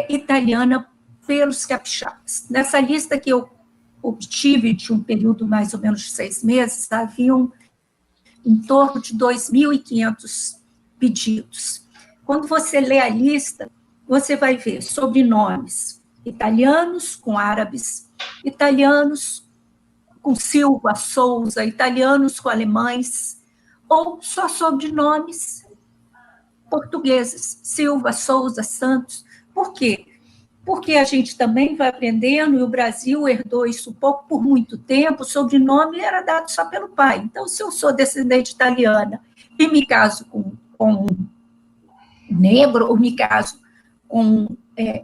italiana pelos capixabas. Nessa lista que eu obtive de um período mais ou menos de 6 meses, haviam em torno de 2.500 pedidos. Quando você lê a lista, você vai ver sobrenomes italianos com árabes, italianos com Silva, Souza, italianos com alemães, ou só sobrenomes portugueses, Silva, Souza, Santos. Por quê? Porque a gente também vai aprendendo, e o Brasil herdou isso por muito tempo, o sobrenome era dado só pelo pai. Então, se eu sou descendente italiana e me caso com um negro, ou me caso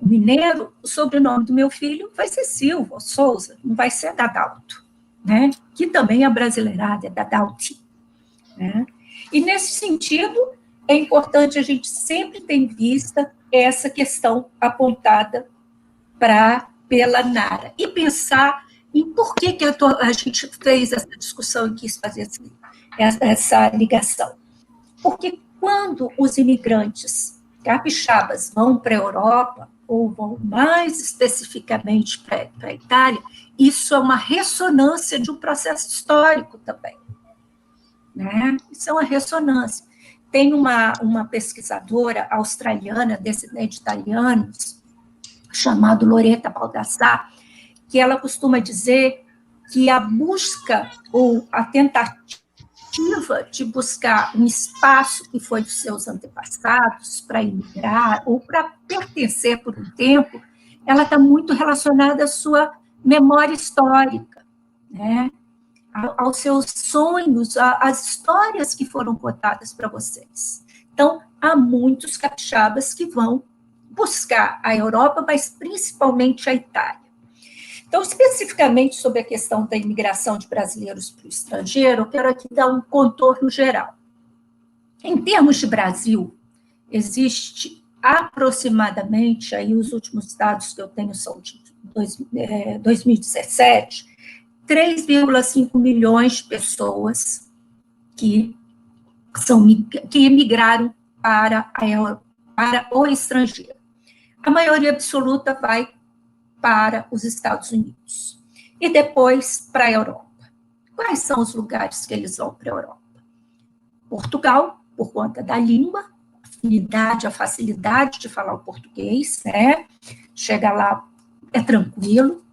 mineiro, o sobrenome do meu filho vai ser Silva, Souza, não vai ser Dadalto, né? Que também é brasileirada, é Dadalti, né? E, nesse sentido, é importante a gente sempre ter em vista essa questão apontada pela Nara, e pensar em por que a gente fez essa discussão e quis fazer essa ligação. Porque quando os imigrantes capixabas vão para a Europa, ou vão mais especificamente para a Itália, isso é uma ressonância de um processo histórico também, né? Isso é uma ressonância. Tem uma pesquisadora australiana, descendente de italianos, chamada Loretta Baldassar, que ela costuma dizer que a busca ou a tentativa de buscar um espaço que foi dos seus antepassados para emigrar ou para pertencer por um tempo, ela está muito relacionada à sua memória histórica, né? Aos seus sonhos, às histórias que foram contadas para vocês. Então, há muitos capixabas que vão buscar a Europa, mas principalmente a Itália. Então, especificamente sobre a questão da imigração de brasileiros para o estrangeiro, eu quero aqui dar um contorno geral. Em termos de Brasil, existe aproximadamente, aí os últimos dados que eu tenho são de 2017, 3,5 milhões de pessoas que emigraram para o estrangeiro. A maioria absoluta vai para os Estados Unidos e depois para a Europa. Quais são os lugares que eles vão para a Europa? Portugal, por conta da língua, a facilidade de falar o português, né? Chega lá, é tranquilo.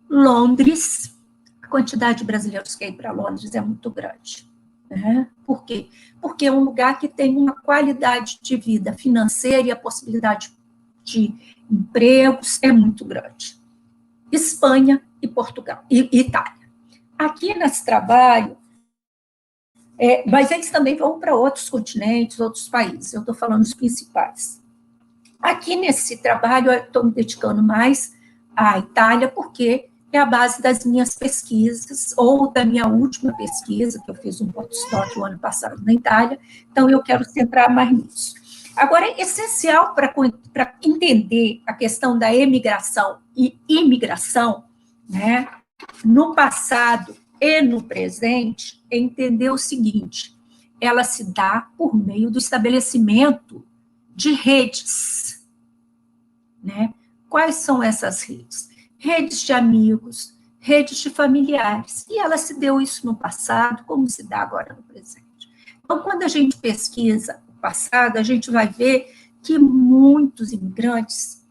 Londres, a quantidade de brasileiros que ir para Londres é muito grande, né? Por quê? Porque é um lugar que tem uma qualidade de vida financeira e a possibilidade de empregos é muito grande. Espanha e Portugal, e Itália. Aqui nesse trabalho, mas eles também vão para outros continentes, outros países, eu estou falando dos principais. Aqui nesse trabalho, eu estou me dedicando mais à Itália, porque é a base das minhas pesquisas, ou da minha última pesquisa, que eu fiz um postdoc o ano passado na Itália, então eu quero centrar mais nisso. Agora, é essencial para entender a questão da emigração e imigração, né, no passado e no presente, é entender o seguinte: ela se dá por meio do estabelecimento de redes, né? Quais são essas redes? Redes de amigos, redes de familiares, e ela se deu isso no passado, como se dá agora no presente. Então, quando a gente pesquisa o passado, a gente vai ver que muitos imigrantes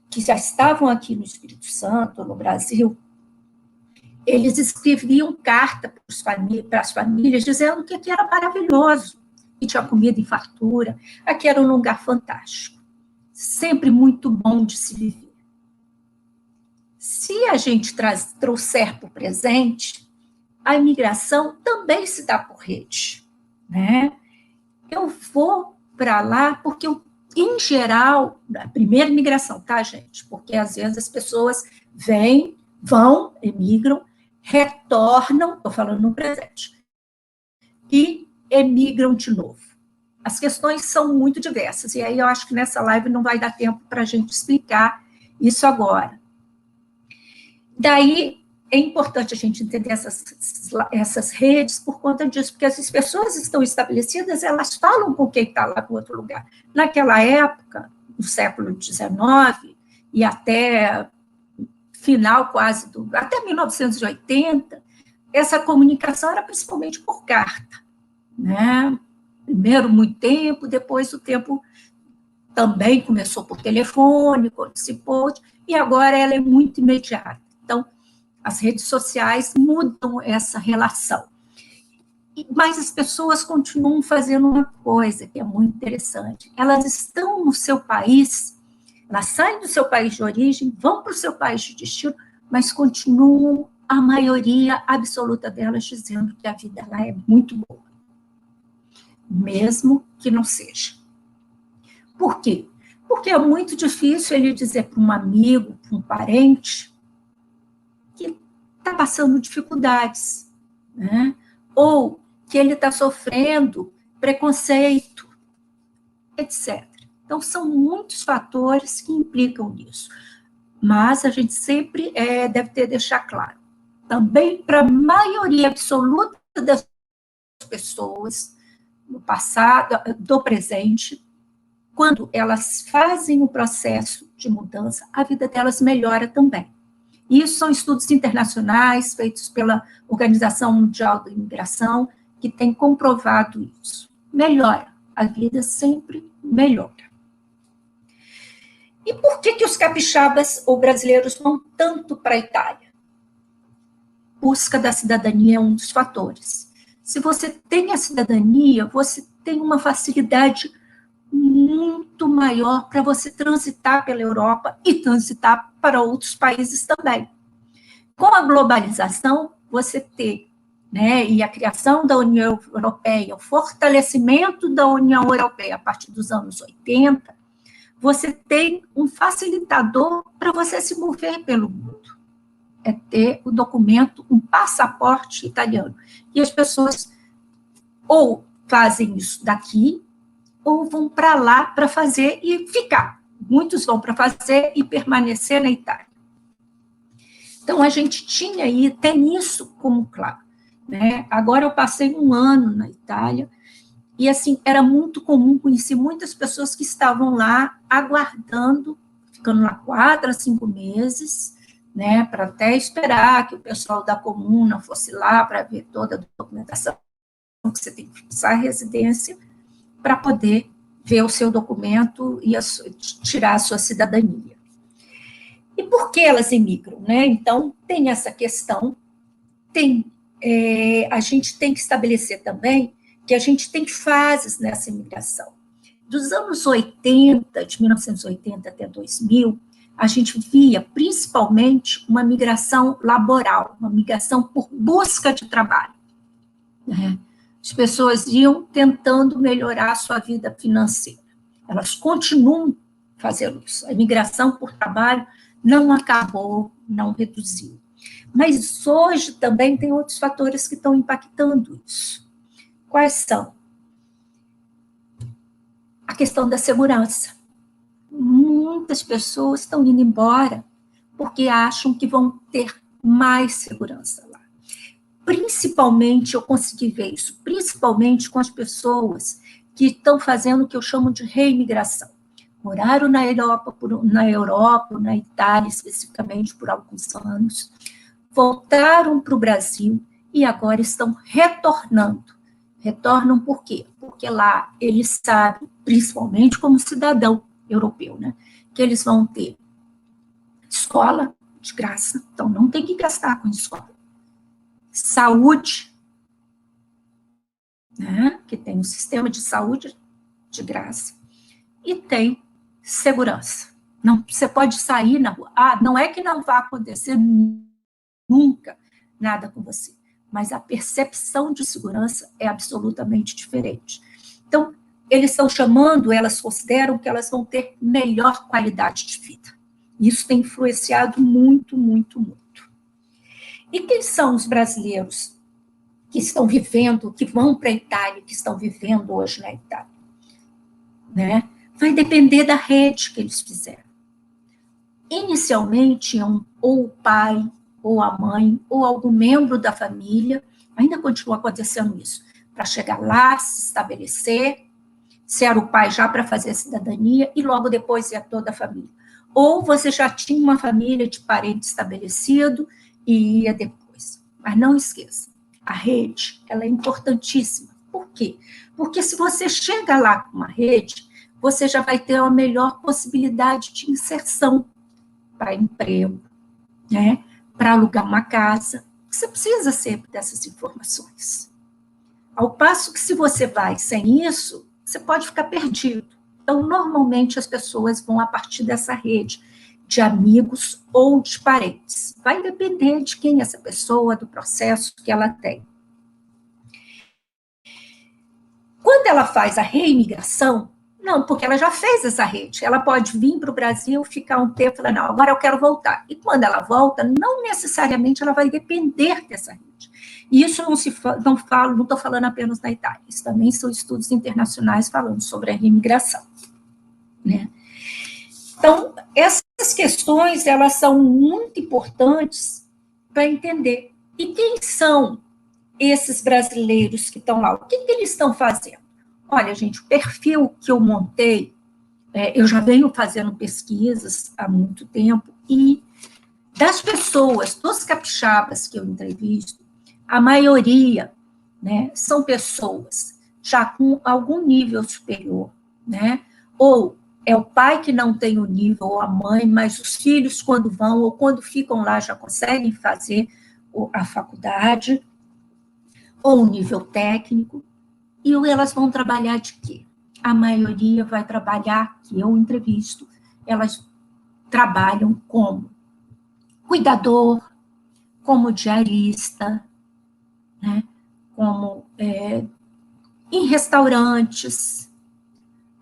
que já estavam aqui no Espírito Santo, no Brasil, eles escreviam carta para as famílias, dizendo que aqui era maravilhoso, que tinha comida em fartura, aqui era um lugar fantástico, sempre muito bom de se viver. Se a gente trouxer para o presente, a imigração também se dá por rede, né? Eu vou para lá porque, em geral, a primeira imigração, tá, gente? Porque, às vezes, as pessoas vão, emigram, retornam, estou falando no presente, e emigram de novo. As questões são muito diversas, e aí eu acho que nessa live não vai dar tempo para a gente explicar isso agora. Daí, é importante a gente entender essas redes por conta disso, porque as pessoas estão estabelecidas, elas falam com quem está lá no outro lugar. Naquela época, no século XIX, e até final quase até 1980, essa comunicação era principalmente por carta, né? Primeiro muito tempo, depois o tempo também começou por telefone, quando se pôde, e agora ela é muito imediata. Então, as redes sociais mudam essa relação. Mas as pessoas continuam fazendo uma coisa que é muito interessante. Elas estão no seu país, elas saem do seu país de origem, vão para o seu país de destino, mas continuam, a maioria absoluta delas, dizendo que a vida lá é muito boa, mesmo que não seja. Por quê? Porque é muito difícil ele dizer para um amigo, para um parente, que está passando dificuldades, né? Ou que ele está sofrendo preconceito, etc. Então, são muitos fatores que implicam nisso. Mas a gente sempre deve deixar claro. Também, para a maioria absoluta das pessoas, no passado, do presente, quando elas fazem o processo de mudança, a vida delas melhora também. Isso são estudos internacionais feitos pela Organização Mundial da Imigração, que tem comprovado isso. Melhora, a vida sempre melhora. E por que os capixabas ou brasileiros vão tanto para a Itália? Busca da cidadania é um dos fatores. Se você tem a cidadania, você tem uma facilidade muito maior para você transitar pela Europa e transitar para outros países também. Com a globalização, você tem, né, e a criação da União Europeia, o fortalecimento da União Europeia a partir dos anos 80, você tem um facilitador para você se mover pelo mundo. É ter o documento, um passaporte italiano. E as pessoas ou fazem isso daqui, ou vão para lá para fazer e ficar. Muitos vão para fazer e permanecer na Itália. Então, a gente tinha aí, tem isso como claro, né? Agora eu passei um ano na Itália, e assim, era muito comum conhecer muitas pessoas que estavam lá aguardando, ficando lá 4 a 5 meses, né, para até esperar que o pessoal da comuna fosse lá para ver toda a documentação que você tem que fixar a residência para poder ver o seu documento e tirar a sua cidadania. E por que elas emigram, né? Então, tem essa questão, a gente tem que estabelecer também que a gente tem fases nessa imigração. Dos anos 80, de 1980 até 2000, a gente via principalmente uma migração laboral, uma migração por busca de trabalho, né? As pessoas iam tentando melhorar a sua vida financeira. Elas continuam fazendo isso. A imigração por trabalho não acabou, não reduziu. Mas hoje também tem outros fatores que estão impactando isso. Quais são? A questão da segurança. Muitas pessoas estão indo embora porque acham que vão ter mais segurança lá. Principalmente, eu consegui ver isso, principalmente com as pessoas que estão fazendo o que eu chamo de reimigração. Moraram na Europa, na Itália especificamente, por alguns anos, voltaram para o Brasil e agora estão retornando. Retornam por quê? Porque lá eles sabem, principalmente como cidadão europeu, né, que eles vão ter escola de graça, então não tem que gastar com escola. Saúde, né, que tem um sistema de saúde de graça, e tem segurança. Não, você pode sair na rua. Não é que não vai acontecer nunca nada com você, mas a percepção de segurança é absolutamente diferente. Então, eles estão chamando, elas consideram que elas vão ter melhor qualidade de vida. Isso tem influenciado muito, muito, muito. E quem são os brasileiros que estão vivendo, que vão para a Itália, que estão vivendo hoje na Itália? Né? Vai depender da rede que eles fizeram. Inicialmente, ou o pai, ou a mãe, ou algum membro da família, ainda continua acontecendo isso, para chegar lá, se estabelecer, se era o pai já para fazer a cidadania, e logo depois ia toda a família. Ou você já tinha uma família de parente estabelecido, e ia depois. Mas não esqueça, a rede, ela é importantíssima. Por quê? Porque se você chega lá com uma rede, você já vai ter uma melhor possibilidade de inserção para emprego, né? Para alugar uma casa. Você precisa sempre dessas informações. Ao passo que se você vai sem isso, você pode ficar perdido. Então, normalmente, as pessoas vão a partir dessa rede de amigos ou de parentes. Vai depender de quem é essa pessoa, do processo que ela tem. Quando ela faz a reimigração, Não, porque ela já fez essa rede. Ela pode vir para o Brasil, ficar um tempo e falar, não, agora eu quero voltar. E quando ela volta, não necessariamente ela vai depender dessa rede. E isso não estou falando apenas da Itália, isso também são estudos internacionais falando sobre a reimigração, né? Então, essas questões, elas são muito importantes para entender. E quem são esses brasileiros que estão lá? O que eles estão fazendo? Olha, gente, o perfil que eu montei, eu já venho fazendo pesquisas há muito tempo, e das pessoas, dos capixabas que eu entrevisto, a maioria, né, são pessoas já com algum nível superior, né? Ou é o pai que não tem o nível, ou a mãe, mas os filhos, quando vão, ou quando ficam lá, já conseguem fazer a faculdade, ou um nível técnico, e elas vão trabalhar de quê? A maioria vai trabalhar, que eu entrevisto, elas trabalham como cuidador, como diarista, né? Como em restaurantes.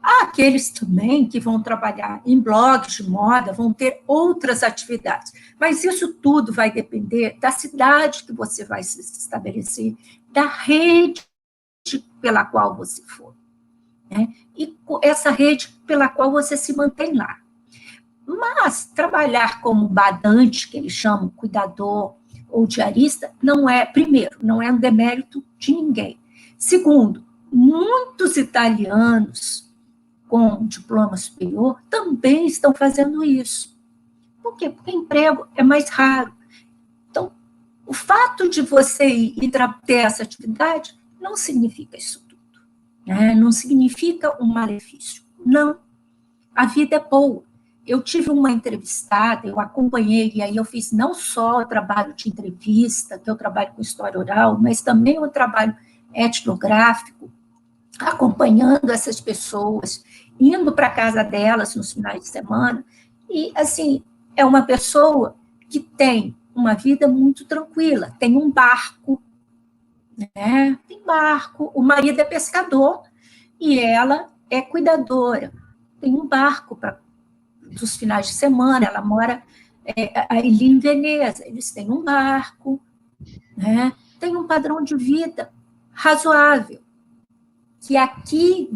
Há aqueles também que vão trabalhar em blogs de moda, vão ter outras atividades. Mas isso tudo vai depender da cidade que você vai se estabelecer, da rede pela qual você for, né? E essa rede pela qual você se mantém lá. Mas trabalhar como badante, que eles chamam, cuidador ou diarista, não é, primeiro, não é um demérito de ninguém. Segundo, muitos italianos com diploma superior também estão fazendo isso. Por quê? Porque emprego é mais raro. Então, o fato de você ir e ter essa atividade não significa isso tudo, né? Não significa um malefício. Não. A vida é boa. Eu tive uma entrevistada, eu acompanhei, e aí eu fiz não só o trabalho de entrevista, que eu trabalho com história oral, mas também o trabalho etnográfico, acompanhando essas pessoas, indo para a casa delas nos finais de semana, e, assim, é uma pessoa que tem uma vida muito tranquila, tem um barco, né? Tem barco, o marido é pescador, e ela é cuidadora, tem um barco dos finais de semana, ela mora ali em Veneza, eles têm um barco, né? Tem um padrão de vida razoável, que aqui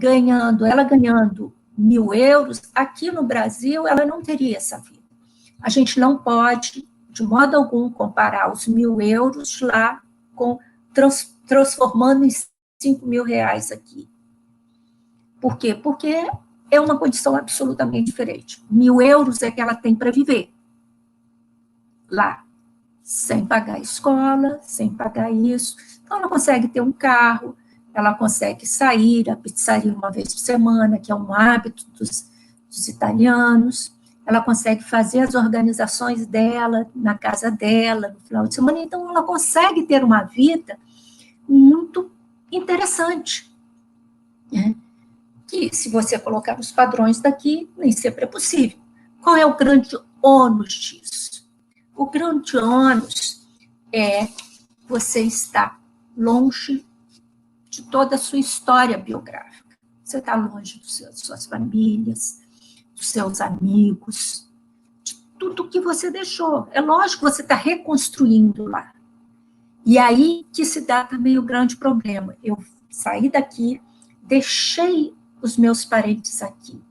ela ganhando 1.000 euros, aqui no Brasil ela não teria essa vida. A gente não pode, de modo algum, comparar os 1.000 euros lá com transformando em 5.000 reais aqui. Por quê? Porque é uma condição absolutamente diferente. 1.000 euros é que ela tem para viver lá, sem pagar escola, sem pagar isso. Então, ela consegue ter um carro, ela consegue sair à pizzaria uma vez por semana, que é um hábito dos italianos, ela consegue fazer as organizações dela, na casa dela, no final de semana, então ela consegue ter uma vida muito interessante, né? Que, se você colocar os padrões daqui, nem sempre é possível. Qual é o grande ônus disso? O grande ônus é você estar longe de toda a sua história biográfica. Você está longe das suas famílias, dos seus amigos, de tudo que você deixou. É lógico que você está reconstruindo lá. E aí que se dá também o grande problema. Eu saí daqui, deixei os meus parentes aqui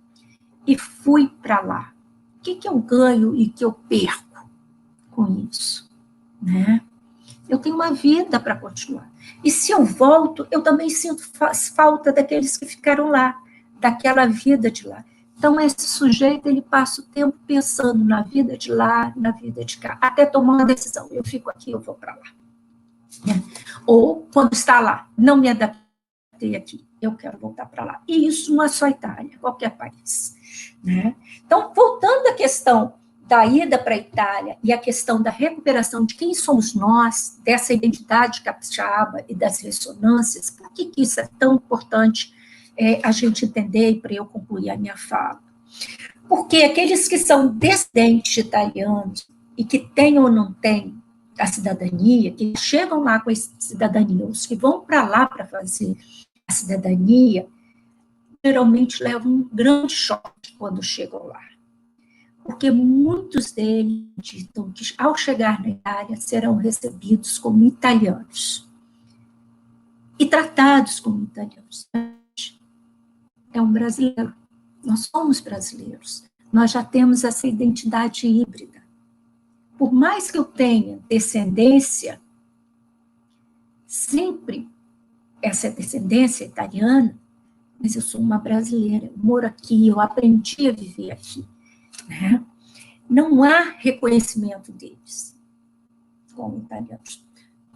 e fui para lá. O que eu ganho e que eu perco com isso, né? Eu tenho uma vida para continuar. E se eu volto, eu também sinto falta daqueles que ficaram lá, daquela vida de lá. Então, esse sujeito, ele passa o tempo pensando na vida de lá, na vida de cá, até tomar uma decisão. Eu fico aqui, eu vou para lá. Ou, quando está lá, não me adaptei aqui, eu quero voltar para lá. E isso não é só a Itália, qualquer país, né? Então, voltando à questão da ida para a Itália e a questão da recuperação de quem somos nós, dessa identidade capixaba e das ressonâncias, por que isso é tão importante a gente entender, e para eu concluir a minha fala? Porque aqueles que são descendentes de italianos e que têm ou não têm a cidadania, que chegam lá com a cidadania, os que vão para lá para fazer a cidadania, geralmente levam um grande choque quando chegam lá. Porque muitos deles ditam que, ao chegar na Itália, serão recebidos como italianos e tratados como italianos. É um brasileiro. Nós somos brasileiros. Nós já temos essa identidade híbrida. Por mais que eu tenha descendência, sempre essa descendência italiana, mas eu sou uma brasileira, eu moro aqui, eu aprendi a viver aqui. Né? Não há reconhecimento deles como italianos.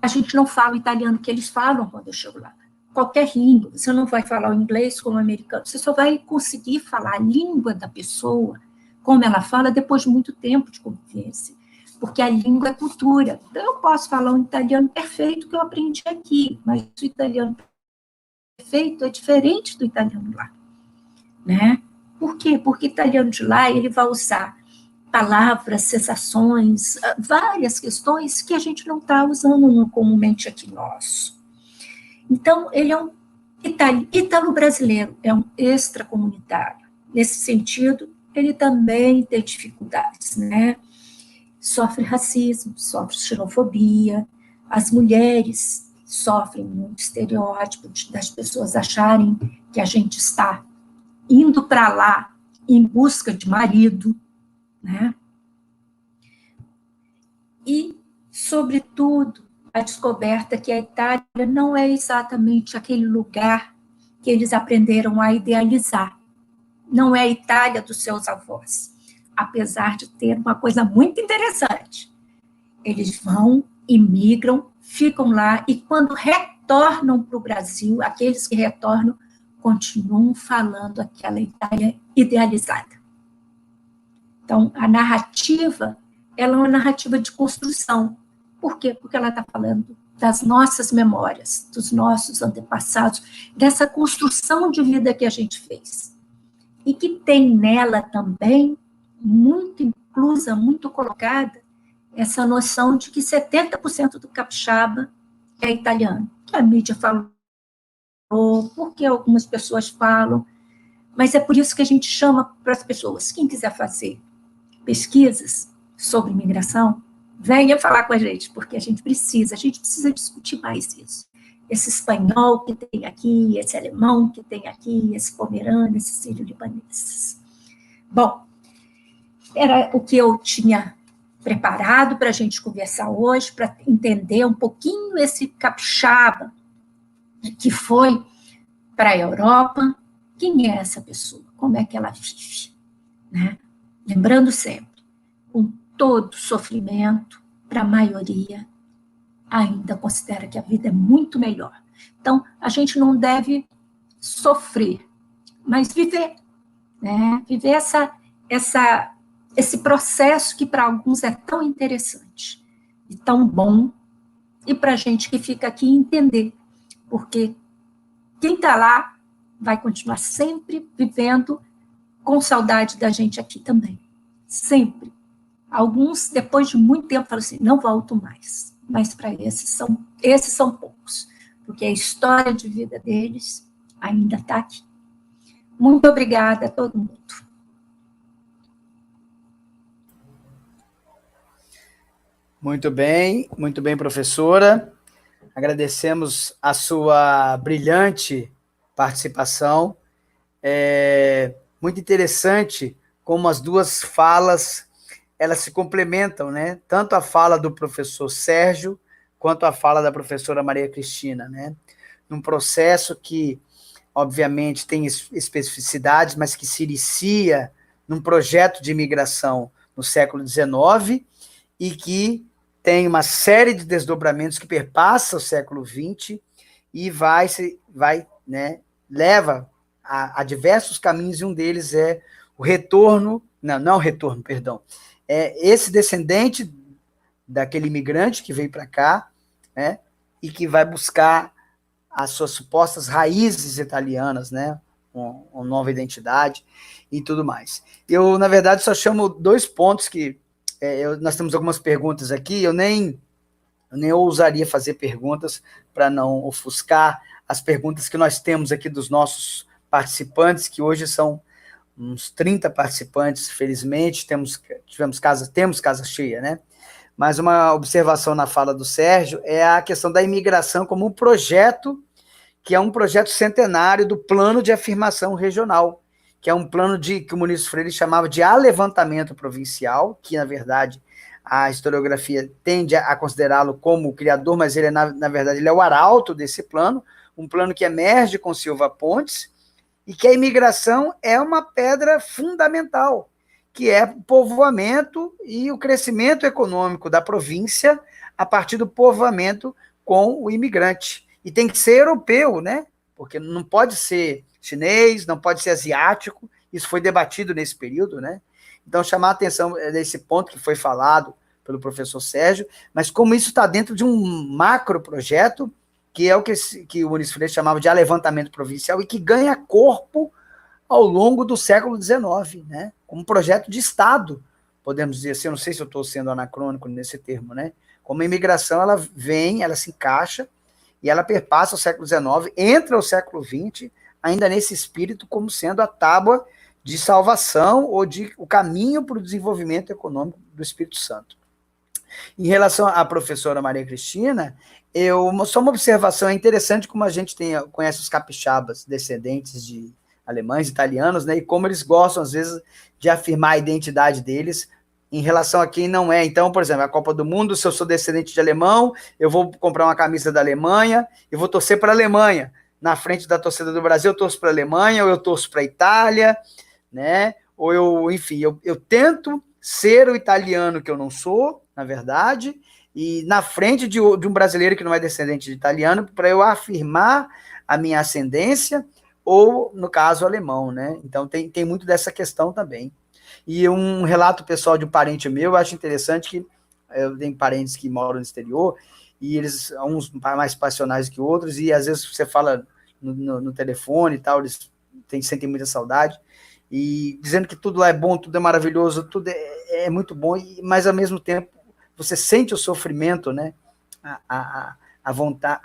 A gente não fala o italiano que eles falam quando eu chego lá. Qualquer língua, você não vai falar o inglês como o americano, você só vai conseguir falar a língua da pessoa, como ela fala, depois de muito tempo de convivência, porque a língua é cultura. Então, eu posso falar um italiano perfeito que eu aprendi aqui, mas o italiano perfeito é diferente do italiano lá, né? Por quê? Porque o italiano de lá, ele vai usar palavras, sensações, várias questões que a gente não está usando comumente aqui nosso. Então, ele é um ítalo-brasileiro, é um extracomunitário. Nesse sentido, ele também tem dificuldades, né? Sofre racismo, sofre xenofobia, as mulheres sofrem muito estereótipo das pessoas acharem que a gente está indo para lá em busca de marido, né? E, sobretudo, a descoberta que a Itália não é exatamente aquele lugar que eles aprenderam a idealizar. Não é a Itália dos seus avós, apesar de ter uma coisa muito interessante. Eles vão, imigram, ficam lá, e quando retornam para o Brasil, aqueles que retornam continuam falando aquela Itália idealizada. Então, a narrativa, ela é uma narrativa de construção. Por quê? Porque ela está falando das nossas memórias, dos nossos antepassados, dessa construção de vida que a gente fez. E que tem nela também, muito inclusa, muito colocada, essa noção de que 70% do capixaba é italiano. Que a mídia falou, porque algumas pessoas falam, mas é por isso que a gente chama para as pessoas, quem quiser fazer pesquisas sobre imigração, venha falar com a gente, porque a gente precisa discutir mais isso. Esse espanhol que tem aqui, esse alemão que tem aqui, esse pomerano, esse sírio-libanês. Bom, era o que eu tinha preparado para a gente conversar hoje, para entender um pouquinho esse capixaba que foi para a Europa. Quem é essa pessoa? Como é que ela vive? Né? Lembrando sempre, com todo sofrimento, para a maioria, ainda considera que a vida é muito melhor. Então, a gente não deve sofrer, mas viver, né? Viver esse processo que para alguns é tão interessante e tão bom, e para a gente que fica aqui entender, porque quem está lá vai continuar sempre vivendo com saudade da gente aqui também, sempre. Alguns, depois de muito tempo, falam assim, não volto mais, mas para esses são poucos, porque a história de vida deles ainda está aqui. Muito obrigada a todo mundo. Muito bem, professora. Agradecemos a sua brilhante participação. É muito interessante como as duas falas, elas se complementam, né? Tanto a fala do professor Sérgio, quanto a fala da professora Maria Cristina, né? Num processo que, obviamente, tem especificidades, mas que se inicia num projeto de imigração no século XIX e que tem uma série de desdobramentos que perpassa o século XX e leva a diversos caminhos, e um deles é o retorno, não o retorno, perdão, é esse descendente daquele imigrante que veio para cá, né, e que vai buscar as suas supostas raízes italianas, né, uma nova identidade e tudo mais. Eu, na verdade, só chamo 2 pontos que nós temos algumas perguntas aqui, eu nem ousaria fazer perguntas para não ofuscar as perguntas que nós temos aqui dos nossos participantes, que hoje são uns 30 participantes, felizmente, temos casa cheia, né? Mas uma observação na fala do Sérgio é a questão da imigração como um projeto, que é um projeto centenário do Plano de Afirmação Regional, que é um plano que o Muniz Freire chamava de alevantamento provincial, que, na verdade, a historiografia tende a considerá-lo como o criador, mas ele, na verdade, ele é o arauto desse plano, um plano que emerge com Silva Pontes, e que a imigração é uma pedra fundamental, que é o povoamento e o crescimento econômico da província a partir do povoamento com o imigrante. E tem que ser europeu, né? Porque não pode ser chinês, não pode ser asiático, isso foi debatido nesse período, né? Então, chamar a atenção desse ponto que foi falado pelo professor Sérgio, mas como isso está dentro de um macro projeto, que é o que o Muniz Freire chamava de alevantamento provincial e que ganha corpo ao longo do século XIX, né? Como um projeto de Estado, podemos dizer assim, eu não sei se eu estou sendo anacrônico nesse termo, né? Como a imigração, ela vem, ela se encaixa e ela perpassa o século XIX, entra o século XX, ainda nesse espírito como sendo a tábua de salvação ou o caminho para o desenvolvimento econômico do Espírito Santo. Em relação à professora Maria Cristina, só uma observação, é interessante como a gente conhece os capixabas, descendentes de alemães, italianos, né, e como eles gostam, às vezes, de afirmar a identidade deles em relação a quem não é. Então, por exemplo, a Copa do Mundo, se eu sou descendente de alemão, eu vou comprar uma camisa da Alemanha, eu vou torcer para a Alemanha. Na frente da torcida do Brasil, eu torço para a Alemanha, ou eu torço para a Itália, né, ou eu tento ser o italiano que eu não sou, na verdade, e na frente de um brasileiro que não é descendente de italiano, para eu afirmar a minha ascendência, ou, no caso, alemão, né? Então, tem muito dessa questão também. E um relato pessoal de um parente meu, eu acho interessante que eu tenho parentes que moram no exterior, e eles, uns mais passionais que outros, e às vezes você fala no telefone e tal, eles sentem muita saudade, e dizendo que tudo lá é bom, tudo é maravilhoso, tudo é muito bom, mas ao mesmo tempo você sente o sofrimento, né? A vontade,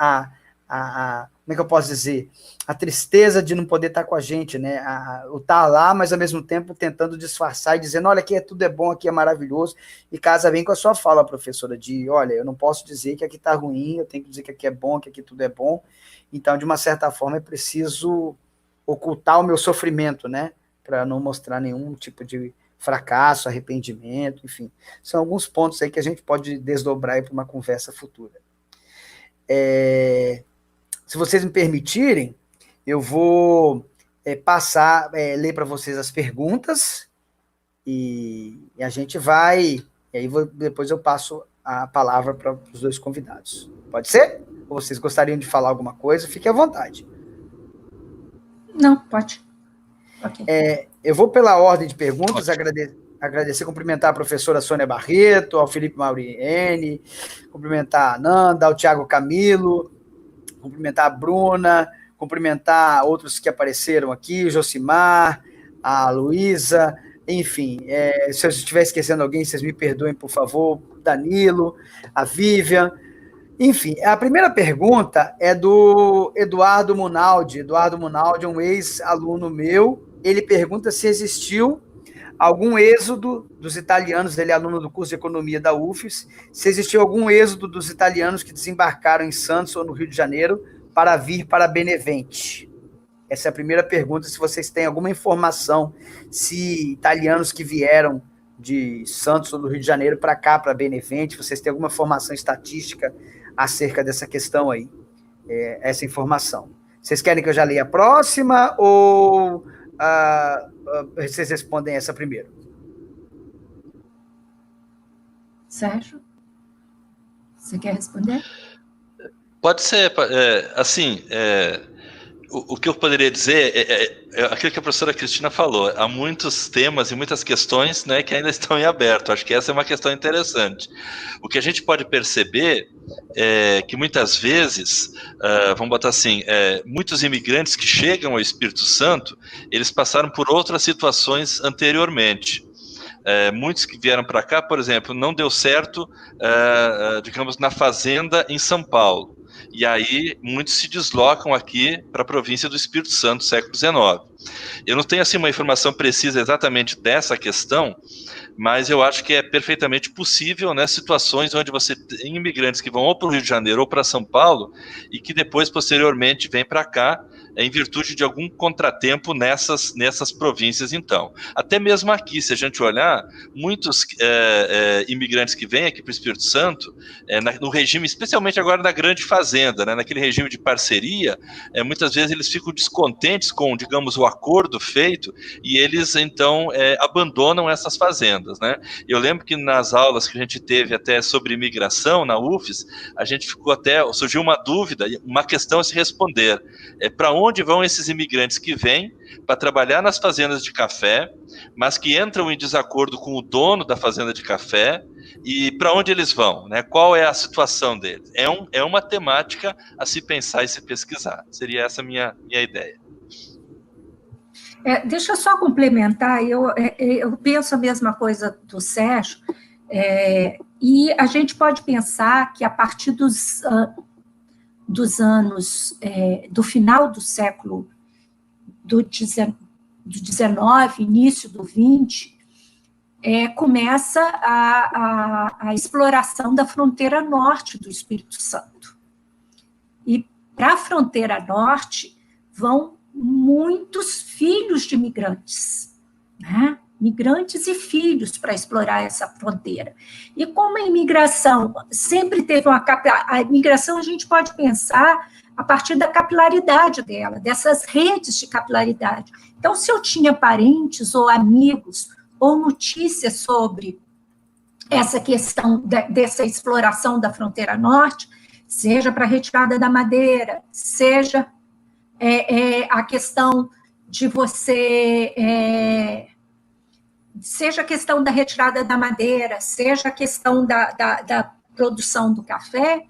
como é que eu posso dizer? A tristeza de não poder estar com a gente, né? O estar lá, mas ao mesmo tempo tentando disfarçar e dizendo, olha, aqui tudo é bom, aqui é maravilhoso, e casa bem com a sua fala, professora, de, olha, eu não posso dizer que aqui está ruim, eu tenho que dizer que aqui é bom, que aqui tudo é bom. Então, de uma certa forma, é preciso ocultar o meu sofrimento, né? Para não mostrar nenhum tipo de fracasso, arrependimento, enfim. São alguns pontos aí que a gente pode desdobrar para uma conversa futura. Se vocês me permitirem, eu vou ler para vocês as perguntas e a gente vai, e aí depois eu passo a palavra para os dois convidados. Pode ser? Ou vocês gostariam de falar alguma coisa? Fique à vontade. Não, pode. Okay. Eu vou pela ordem de perguntas, agradecer, cumprimentar a professora Sônia Barreto, ao Felipe Mauriene, cumprimentar a Nanda, ao Tiago Camilo, cumprimentar a Bruna, cumprimentar outros que apareceram aqui, o Josimar, a Luísa, enfim, se eu estiver esquecendo alguém, vocês me perdoem, por favor, Danilo, a Vivian. Enfim, a primeira pergunta é do Eduardo Munaldi. Eduardo Munaldi é um ex-aluno meu. Ele pergunta se existiu algum êxodo dos italianos, ele é aluno do curso de Economia da UFES, se existiu algum êxodo dos italianos que desembarcaram em Santos ou no Rio de Janeiro para vir para Benevente. Essa é a primeira pergunta, se vocês têm alguma informação, se italianos que vieram de Santos ou do Rio de Janeiro para cá, para Benevente, vocês têm alguma informação estatística acerca dessa questão aí, essa informação. Vocês querem que eu já leia a próxima ou vocês respondem essa primeiro? Sérgio, você quer responder? Pode ser, assim, o que eu poderia dizer é aquilo que a professora Cristina falou. Há muitos temas e muitas questões, né, que ainda estão em aberto. Acho que essa é uma questão interessante. O que a gente pode perceber é que muitas vezes, vamos botar assim, muitos imigrantes que chegam ao Espírito Santo, eles passaram por outras situações anteriormente. Muitos que vieram para cá, por exemplo, não deu certo, digamos, na fazenda em São Paulo. e aí muitos se deslocam aqui para a província do Espírito Santo, século XIX. Eu não tenho assim uma informação precisa exatamente dessa questão, mas eu acho que é perfeitamente possível, né, situações onde você tem imigrantes que vão ou para o Rio de Janeiro ou para São Paulo e que depois, posteriormente, vêm para cá em virtude de algum contratempo nessas províncias, então. Até mesmo aqui, se a gente olhar, muitos imigrantes que vêm aqui para o Espírito Santo, no regime, especialmente agora na grande fazenda, né, naquele regime de parceria, muitas vezes eles ficam descontentes com, digamos, o acordo feito e eles, então, abandonam essas fazendas, né? Eu lembro que nas aulas que a gente teve até sobre imigração na UFES, a gente ficou até, surgiu uma dúvida, uma questão a se responder, para onde vão esses imigrantes que vêm para trabalhar nas fazendas de café, mas que entram em desacordo com o dono da fazenda de café, e para onde eles vão, né? Qual é a situação deles? É uma temática a se pensar e se pesquisar. Seria essa a minha ideia. Deixa eu só complementar, eu penso a mesma coisa do Sérgio, e a gente pode pensar que a partir dos anos, do final do século do 19, início do 20, começa a exploração da fronteira norte do Espírito Santo. E para a fronteira norte vão muitos filhos de migrantes, né? Migrantes e filhos para explorar essa fronteira. E como a imigração sempre teve a imigração a gente pode pensar a partir da capilaridade dela, dessas redes de capilaridade. Então, se eu tinha parentes ou amigos ou notícias sobre essa questão dessa exploração da fronteira norte, seja para a retirada da madeira, seja a questão de você... seja a questão da retirada da madeira, seja a questão da produção do café,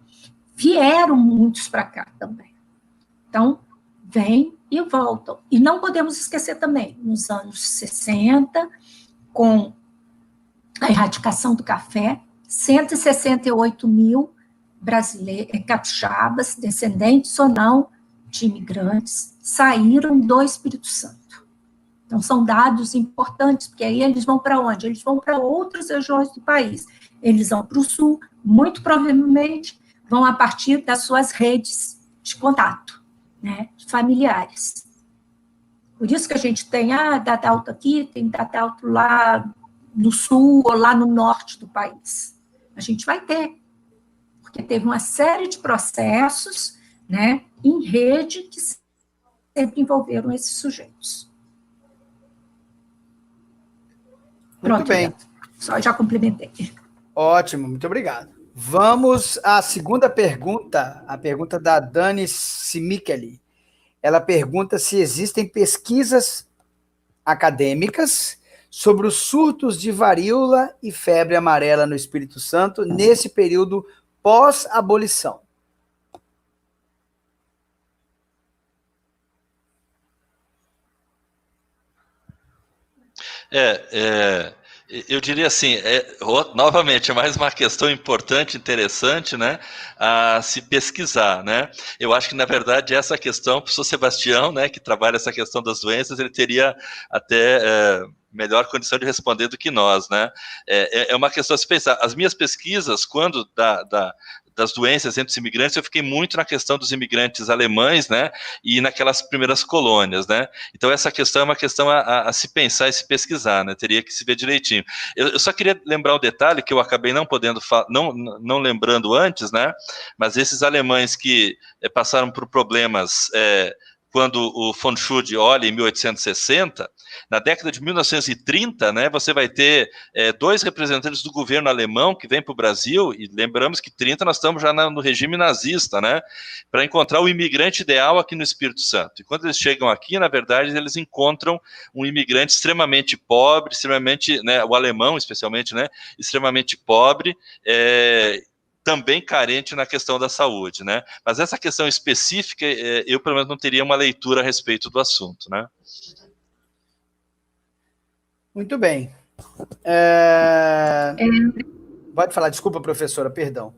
vieram muitos para cá também. Então, vêm e voltam. E não podemos esquecer também, nos anos 60, com a erradicação do café, 168 mil brasileiros, capixabas, descendentes ou não de imigrantes, saíram do Espírito Santo. Então, são dados importantes, porque aí eles vão para onde? Eles vão para outras regiões do país. Eles vão para o sul, muito provavelmente vão a partir das suas redes de contato, né, familiares. Por isso que a gente tem data alta aqui, tem data alta lá no sul ou lá no norte do país. A gente vai ter, porque teve uma série de processos, né, em rede que sempre envolveram esses sujeitos. Muito bem. Só já complementei. Ótimo, muito obrigado. Vamos à segunda pergunta, a pergunta da Dani Simikeli. Ela pergunta se existem pesquisas acadêmicas sobre os surtos de varíola e febre amarela no Espírito Santo nesse período pós-abolição. Eu diria assim, novamente, é mais uma questão importante, interessante, né, a se pesquisar, né. Eu acho que, na verdade, essa questão, o professor Sebastião, né, que trabalha essa questão das doenças, ele teria até melhor condição de responder do que nós, né. É uma questão a se pensar. As minhas pesquisas, quando das doenças entre os imigrantes, eu fiquei muito na questão dos imigrantes alemães, né, e naquelas primeiras colônias, né. Então, essa questão é uma questão a se pensar e se pesquisar, né, teria que se ver direitinho. Eu só queria lembrar um detalhe que eu acabei não podendo, não lembrando antes, né, mas esses alemães que passaram por problemas quando o von Schude olha em 1860, na década de 1930, né, você vai ter dois representantes do governo alemão que vêm para o Brasil, e lembramos que 30 nós estamos já no regime nazista, né, para encontrar o imigrante ideal aqui no Espírito Santo. E quando eles chegam aqui, na verdade, eles encontram um imigrante extremamente pobre, extremamente, né, o alemão especialmente, né, extremamente pobre, também carente na questão da saúde, né? Mas essa questão específica, eu pelo menos não teria uma leitura a respeito do assunto, né? Muito bem. Pode falar, desculpa, professora, perdão.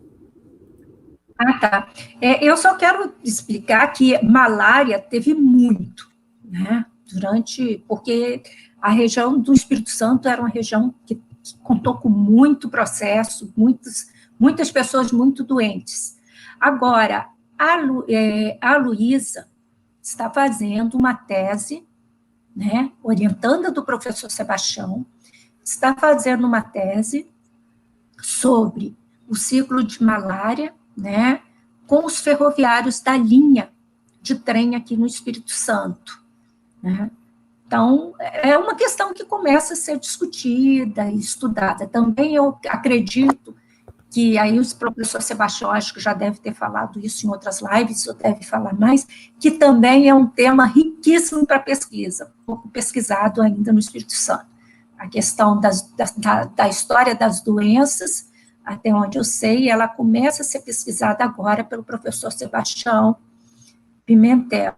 Ah, tá. Eu só quero explicar que malária teve muito, né? Porque a região do Espírito Santo era uma região que contou com muito processo, muitas pessoas muito doentes. Agora, a Luísa está fazendo uma tese, né, orientanda do professor Sebastião, está fazendo uma tese sobre o ciclo de malária, né, com os ferroviários da linha de trem aqui no Espírito Santo, né? Então, é uma questão que começa a ser discutida e estudada. Também eu acredito que aí o professor Sebastião, acho que já deve ter falado isso em outras lives, ou deve falar mais, que também é um tema riquíssimo para pesquisa, pouco pesquisado ainda no Espírito Santo. A questão da história das doenças, até onde eu sei, ela começa a ser pesquisada agora pelo professor Sebastião Pimentel,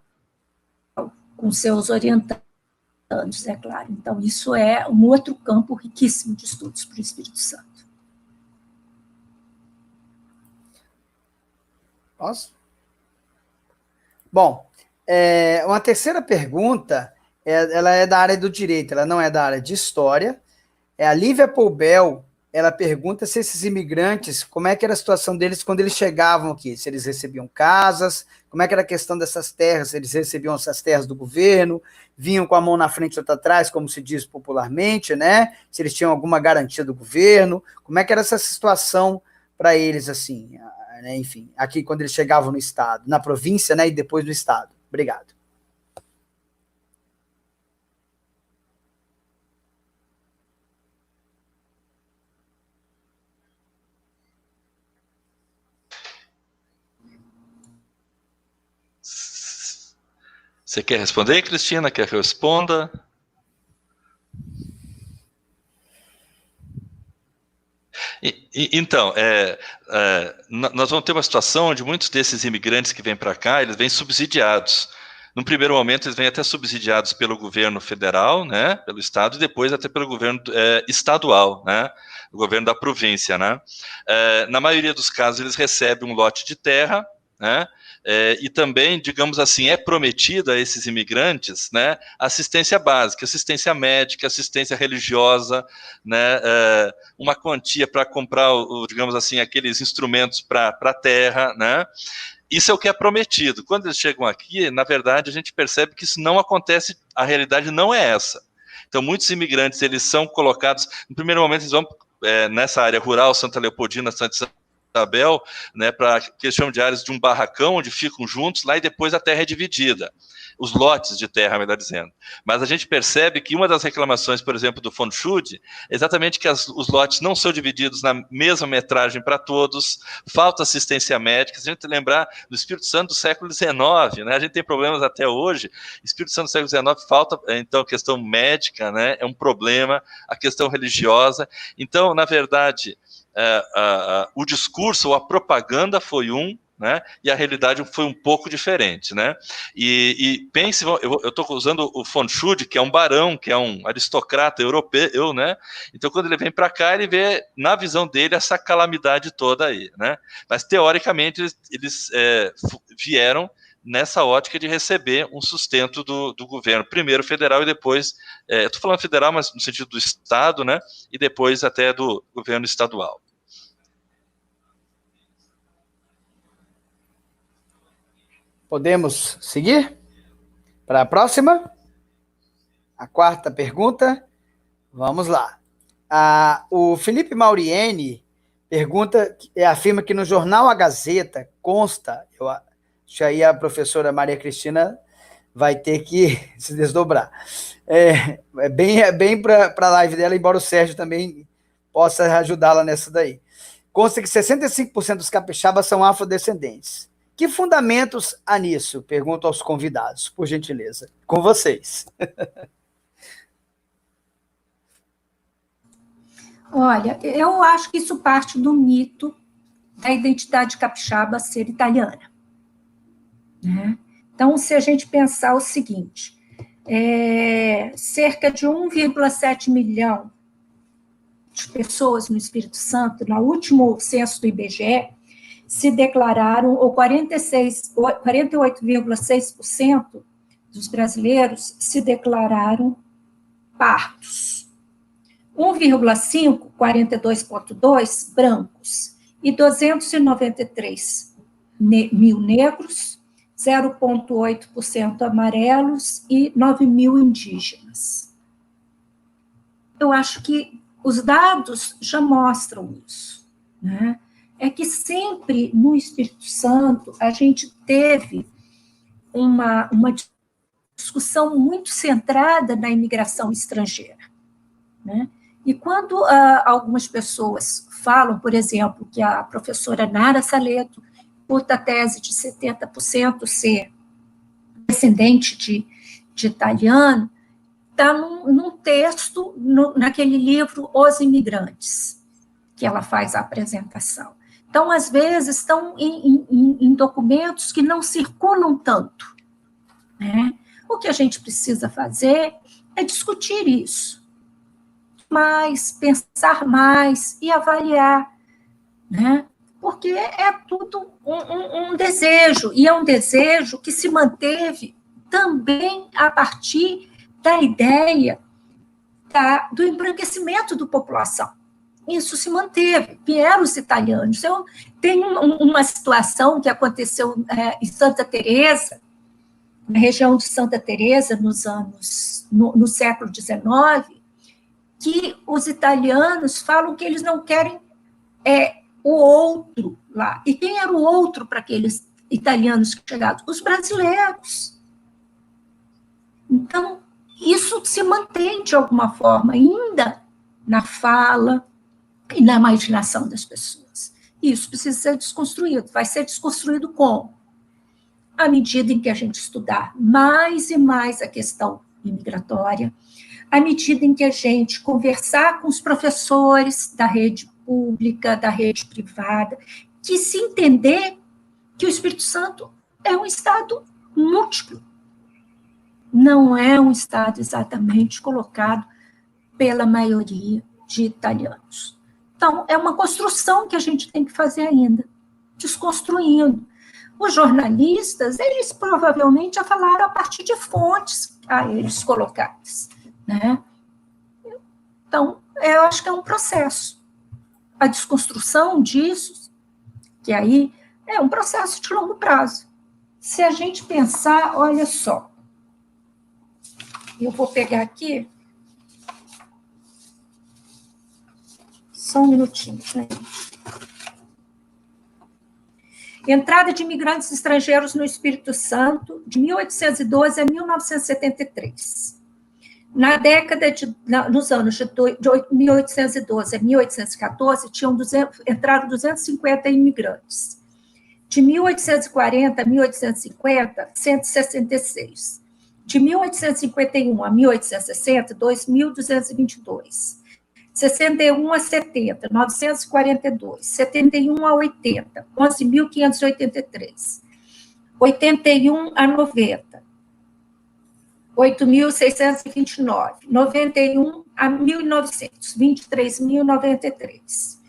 com seus orientantes, é claro. Então, isso é um outro campo riquíssimo de estudos para o Espírito Santo. Posso? Bom, uma terceira pergunta, ela é da área do direito, ela não é da área de história. A Lívia Poubel, ela pergunta se esses imigrantes, como é que era a situação deles quando eles chegavam aqui, se eles recebiam casas, como é que era a questão dessas terras, se eles recebiam essas terras do governo, vinham com a mão na frente e outra atrás, como se diz popularmente, né? Se eles tinham alguma garantia do governo, como é que era essa situação para eles, assim, né? Enfim, aqui quando eles chegavam no estado, na província, né, e depois no estado. Obrigado. Você quer responder, Cristina? Quer que eu responda? Então, nós vamos ter uma situação onde muitos desses imigrantes que vêm para cá, eles vêm subsidiados. No primeiro momento, eles vêm até subsidiados pelo governo federal, né, pelo estado, e depois até pelo governo estadual, né, o governo da província, né. Na maioria dos casos, eles recebem um lote de terra, né, e também, digamos assim, é prometida a esses imigrantes, né, assistência básica, assistência médica, assistência religiosa, né, uma quantia para comprar, digamos assim, aqueles instrumentos para a terra, né. Isso é o que é prometido. Quando eles chegam aqui, na verdade, a gente percebe que isso não acontece, a realidade não é essa. Então, muitos imigrantes, eles são colocados, no primeiro momento, eles vão nessa área rural, Santa Leopoldina, Santa Isabel, né, para que eles chamam de áreas de um barracão, onde ficam juntos, lá e depois a terra é dividida. Os lotes de terra, melhor dizendo. Mas a gente percebe que uma das reclamações, por exemplo, do Fonchud, é exatamente que os lotes não são divididos na mesma metragem para todos, falta assistência médica. Se a gente lembrar do Espírito Santo do século XIX, né, a gente tem problemas até hoje, Espírito Santo do século XIX falta, então, a questão médica, né, é um problema, a questão religiosa. Então, na verdade, o discurso ou a propaganda foi né, e a realidade foi um pouco diferente, né, e pense, eu estou usando o Fonchud, que é um barão, que é um aristocrata europeu, né, então quando ele vem para cá, ele vê, na visão dele, essa calamidade toda aí, né, mas teoricamente eles vieram nessa ótica de receber um sustento do governo, primeiro federal e depois, estou falando federal, mas no sentido do estado, né, e depois até do governo estadual. Podemos seguir para a próxima? A quarta pergunta. Vamos lá. O Felipe Mauriene pergunta, afirma que no jornal A Gazeta consta, eu acho que aí a professora Maria Cristina vai ter que se desdobrar. É bem para a live dela, embora o Sérgio também possa ajudá-la nessa daí. Consta que 65% dos capixabas são afrodescendentes. Que fundamentos há nisso? Pergunto aos convidados, por gentileza. Com vocês. Olha, eu acho que isso parte do mito da identidade capixaba ser italiana, né? Então, se a gente pensar o seguinte, cerca de 1,7 milhão de pessoas no Espírito Santo, no último censo do IBGE, se declararam, ou 48,6% dos brasileiros se declararam pardos. 1,5%, 42,2%, brancos, e 293 mil negros, 0,8% amarelos e 9 mil indígenas. Eu acho que os dados já mostram isso, né? É que sempre no Espírito Santo a gente teve uma discussão muito centrada na imigração estrangeira, né? E quando algumas pessoas falam, por exemplo, que a professora Nara Saleto, puta tese de 70% ser descendente de italiano, está num texto, naquele livro Os Imigrantes, que ela faz a apresentação. Então, às vezes, estão em documentos que não circulam tanto, né? O que a gente precisa fazer é discutir isso, mais, pensar mais e avaliar, né? Porque é tudo um desejo, e é um desejo que se manteve também a partir da ideia do embranquecimento da população. Isso se manteve, vieram os italianos. Tem uma situação que aconteceu em Santa Teresa, na região de Santa Teresa, no século XIX, que os italianos falam que eles não querem o outro lá. E quem era o outro para aqueles italianos que chegaram? Os brasileiros. Então, isso se mantém, de alguma forma, ainda na fala e na imaginação das pessoas. Isso precisa ser desconstruído. Vai ser desconstruído como? À medida em que a gente estudar mais e mais a questão imigratória, à medida em que a gente conversar com os professores da rede pública, da rede privada, que se entender que o Espírito Santo é um estado múltiplo, não é um estado exatamente colocado pela maioria de italianos. Então, é uma construção que a gente tem que fazer ainda, desconstruindo. Os jornalistas, eles provavelmente já falaram a partir de fontes a eles colocadas, né? Então, eu acho que é um processo. A desconstrução disso, que aí é um processo de longo prazo. Se a gente pensar, olha só, eu vou pegar aqui, só um minutinho, gente. Entrada de imigrantes estrangeiros no Espírito Santo, de 1812 a 1973. Nos anos de 1812 a 1814, entraram 250 imigrantes. De 1840 a 1850, 166. De 1851 a 1860, 2.222. 61 a 70, 942. 71 a 80, 11.583. 81 a 90, 8.629. 91 a 1.900, 23.093.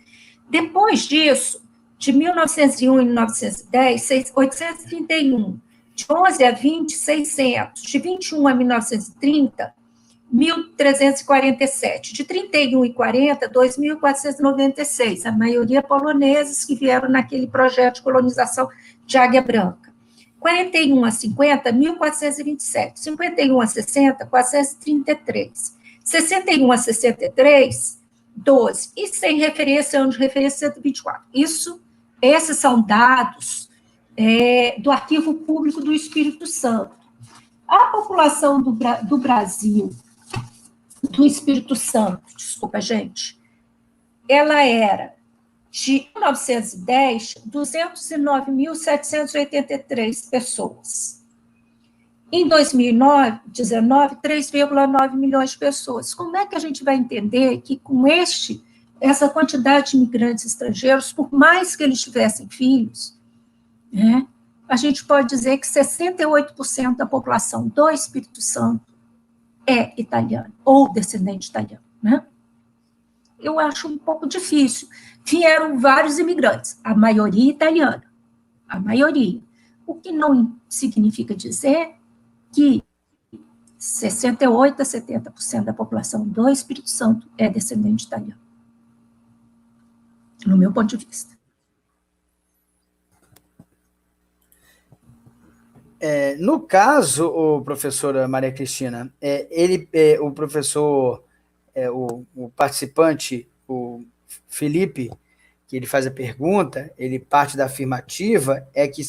Depois disso, de 1901 a 1910, 831. De 11 a 20, 600. De 21 a 1930, 1.347. De 31 e 40, 2.496. A maioria poloneses que vieram naquele projeto de colonização de Águia Branca. 41 a 50, 1.427. 51 a 60, 433. 61 a 63, 12. E sem referência, ano de referência, 124. Esses são dados do Arquivo Público do Espírito Santo. A população do Brasil, do Espírito Santo, desculpa, gente, ela era, de 1910, 209.783 pessoas. Em 2019, 3,9 milhões de pessoas. Como é que a gente vai entender que com essa quantidade de imigrantes estrangeiros, por mais que eles tivessem filhos, né, a gente pode dizer que 68% da população do Espírito Santo é italiana, ou descendente italiano, né? eu acho um pouco difícil. Vieram vários imigrantes, a maioria italiana, a maioria. O que não significa dizer que 68% a 70% da população do Espírito Santo é descendente italiano, no meu ponto de vista. No caso, professora Maria Cristina, o professor, o participante, o Felipe, que ele faz a pergunta, ele parte da afirmativa, é que,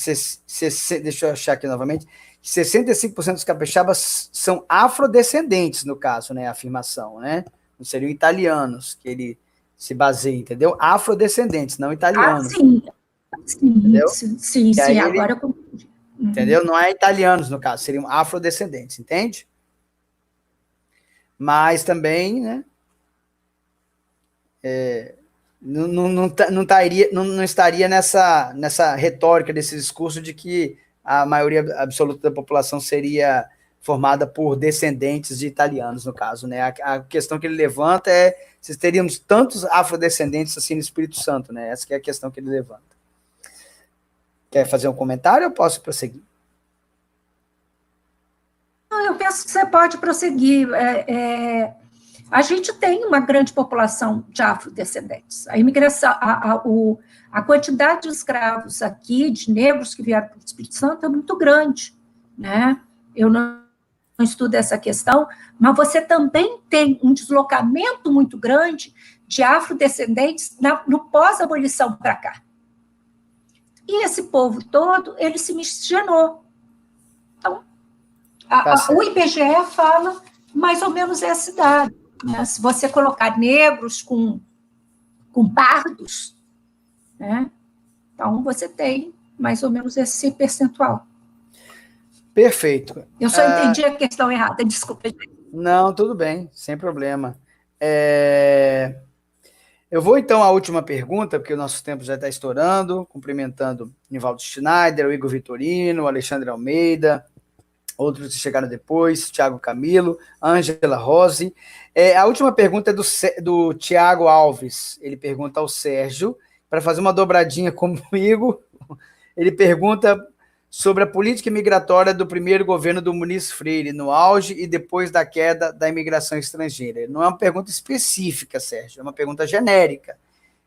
deixa eu achar aqui novamente, 65% dos capixabas são afrodescendentes, no caso, né, a afirmação, né? Não seriam italianos, que ele se baseia, entendeu? Afrodescendentes, não italianos. Sim, entendeu? sim, agora eu compreendi. Entendeu? Não é italianos, no caso, seriam afrodescendentes, entende? Mas também, né, não estaria nessa retórica, desse discurso de que a maioria absoluta da população seria formada por descendentes de italianos, no caso, né? A questão que ele levanta é se teríamos tantos afrodescendentes assim no Espírito Santo, né? Essa que é a questão que ele levanta. Quer fazer um comentário ou posso prosseguir? Eu penso que você pode prosseguir. A gente tem uma grande população de afrodescendentes. A imigração, a quantidade de escravos aqui, de negros que vieram para o Espírito Santo, é muito grande, né? Eu não estudo essa questão, mas você também tem um deslocamento muito grande de afrodescendentes no pós-abolição para cá. E esse povo todo, ele se miscigenou. Então, o IBGE fala mais ou menos essa idade. Né? Se você colocar negros com pardos, né? Então você tem mais ou menos esse percentual. Perfeito. Eu só entendi a questão errada, desculpa. Não, tudo bem, sem problema. Eu vou, então, à última pergunta, porque o nosso tempo já está estourando, cumprimentando Nivaldo Schneider, o Igor Vitorino, o Alexandre Almeida, outros que chegaram depois, Tiago Camilo, Ângela Rose. A última pergunta é do Tiago Alves. Ele pergunta ao Sérgio, para fazer uma dobradinha comigo, ele pergunta sobre a política migratória do primeiro governo do Muniz Freire, no auge e depois da queda da imigração estrangeira. Não é uma pergunta específica, Sérgio, é uma pergunta genérica.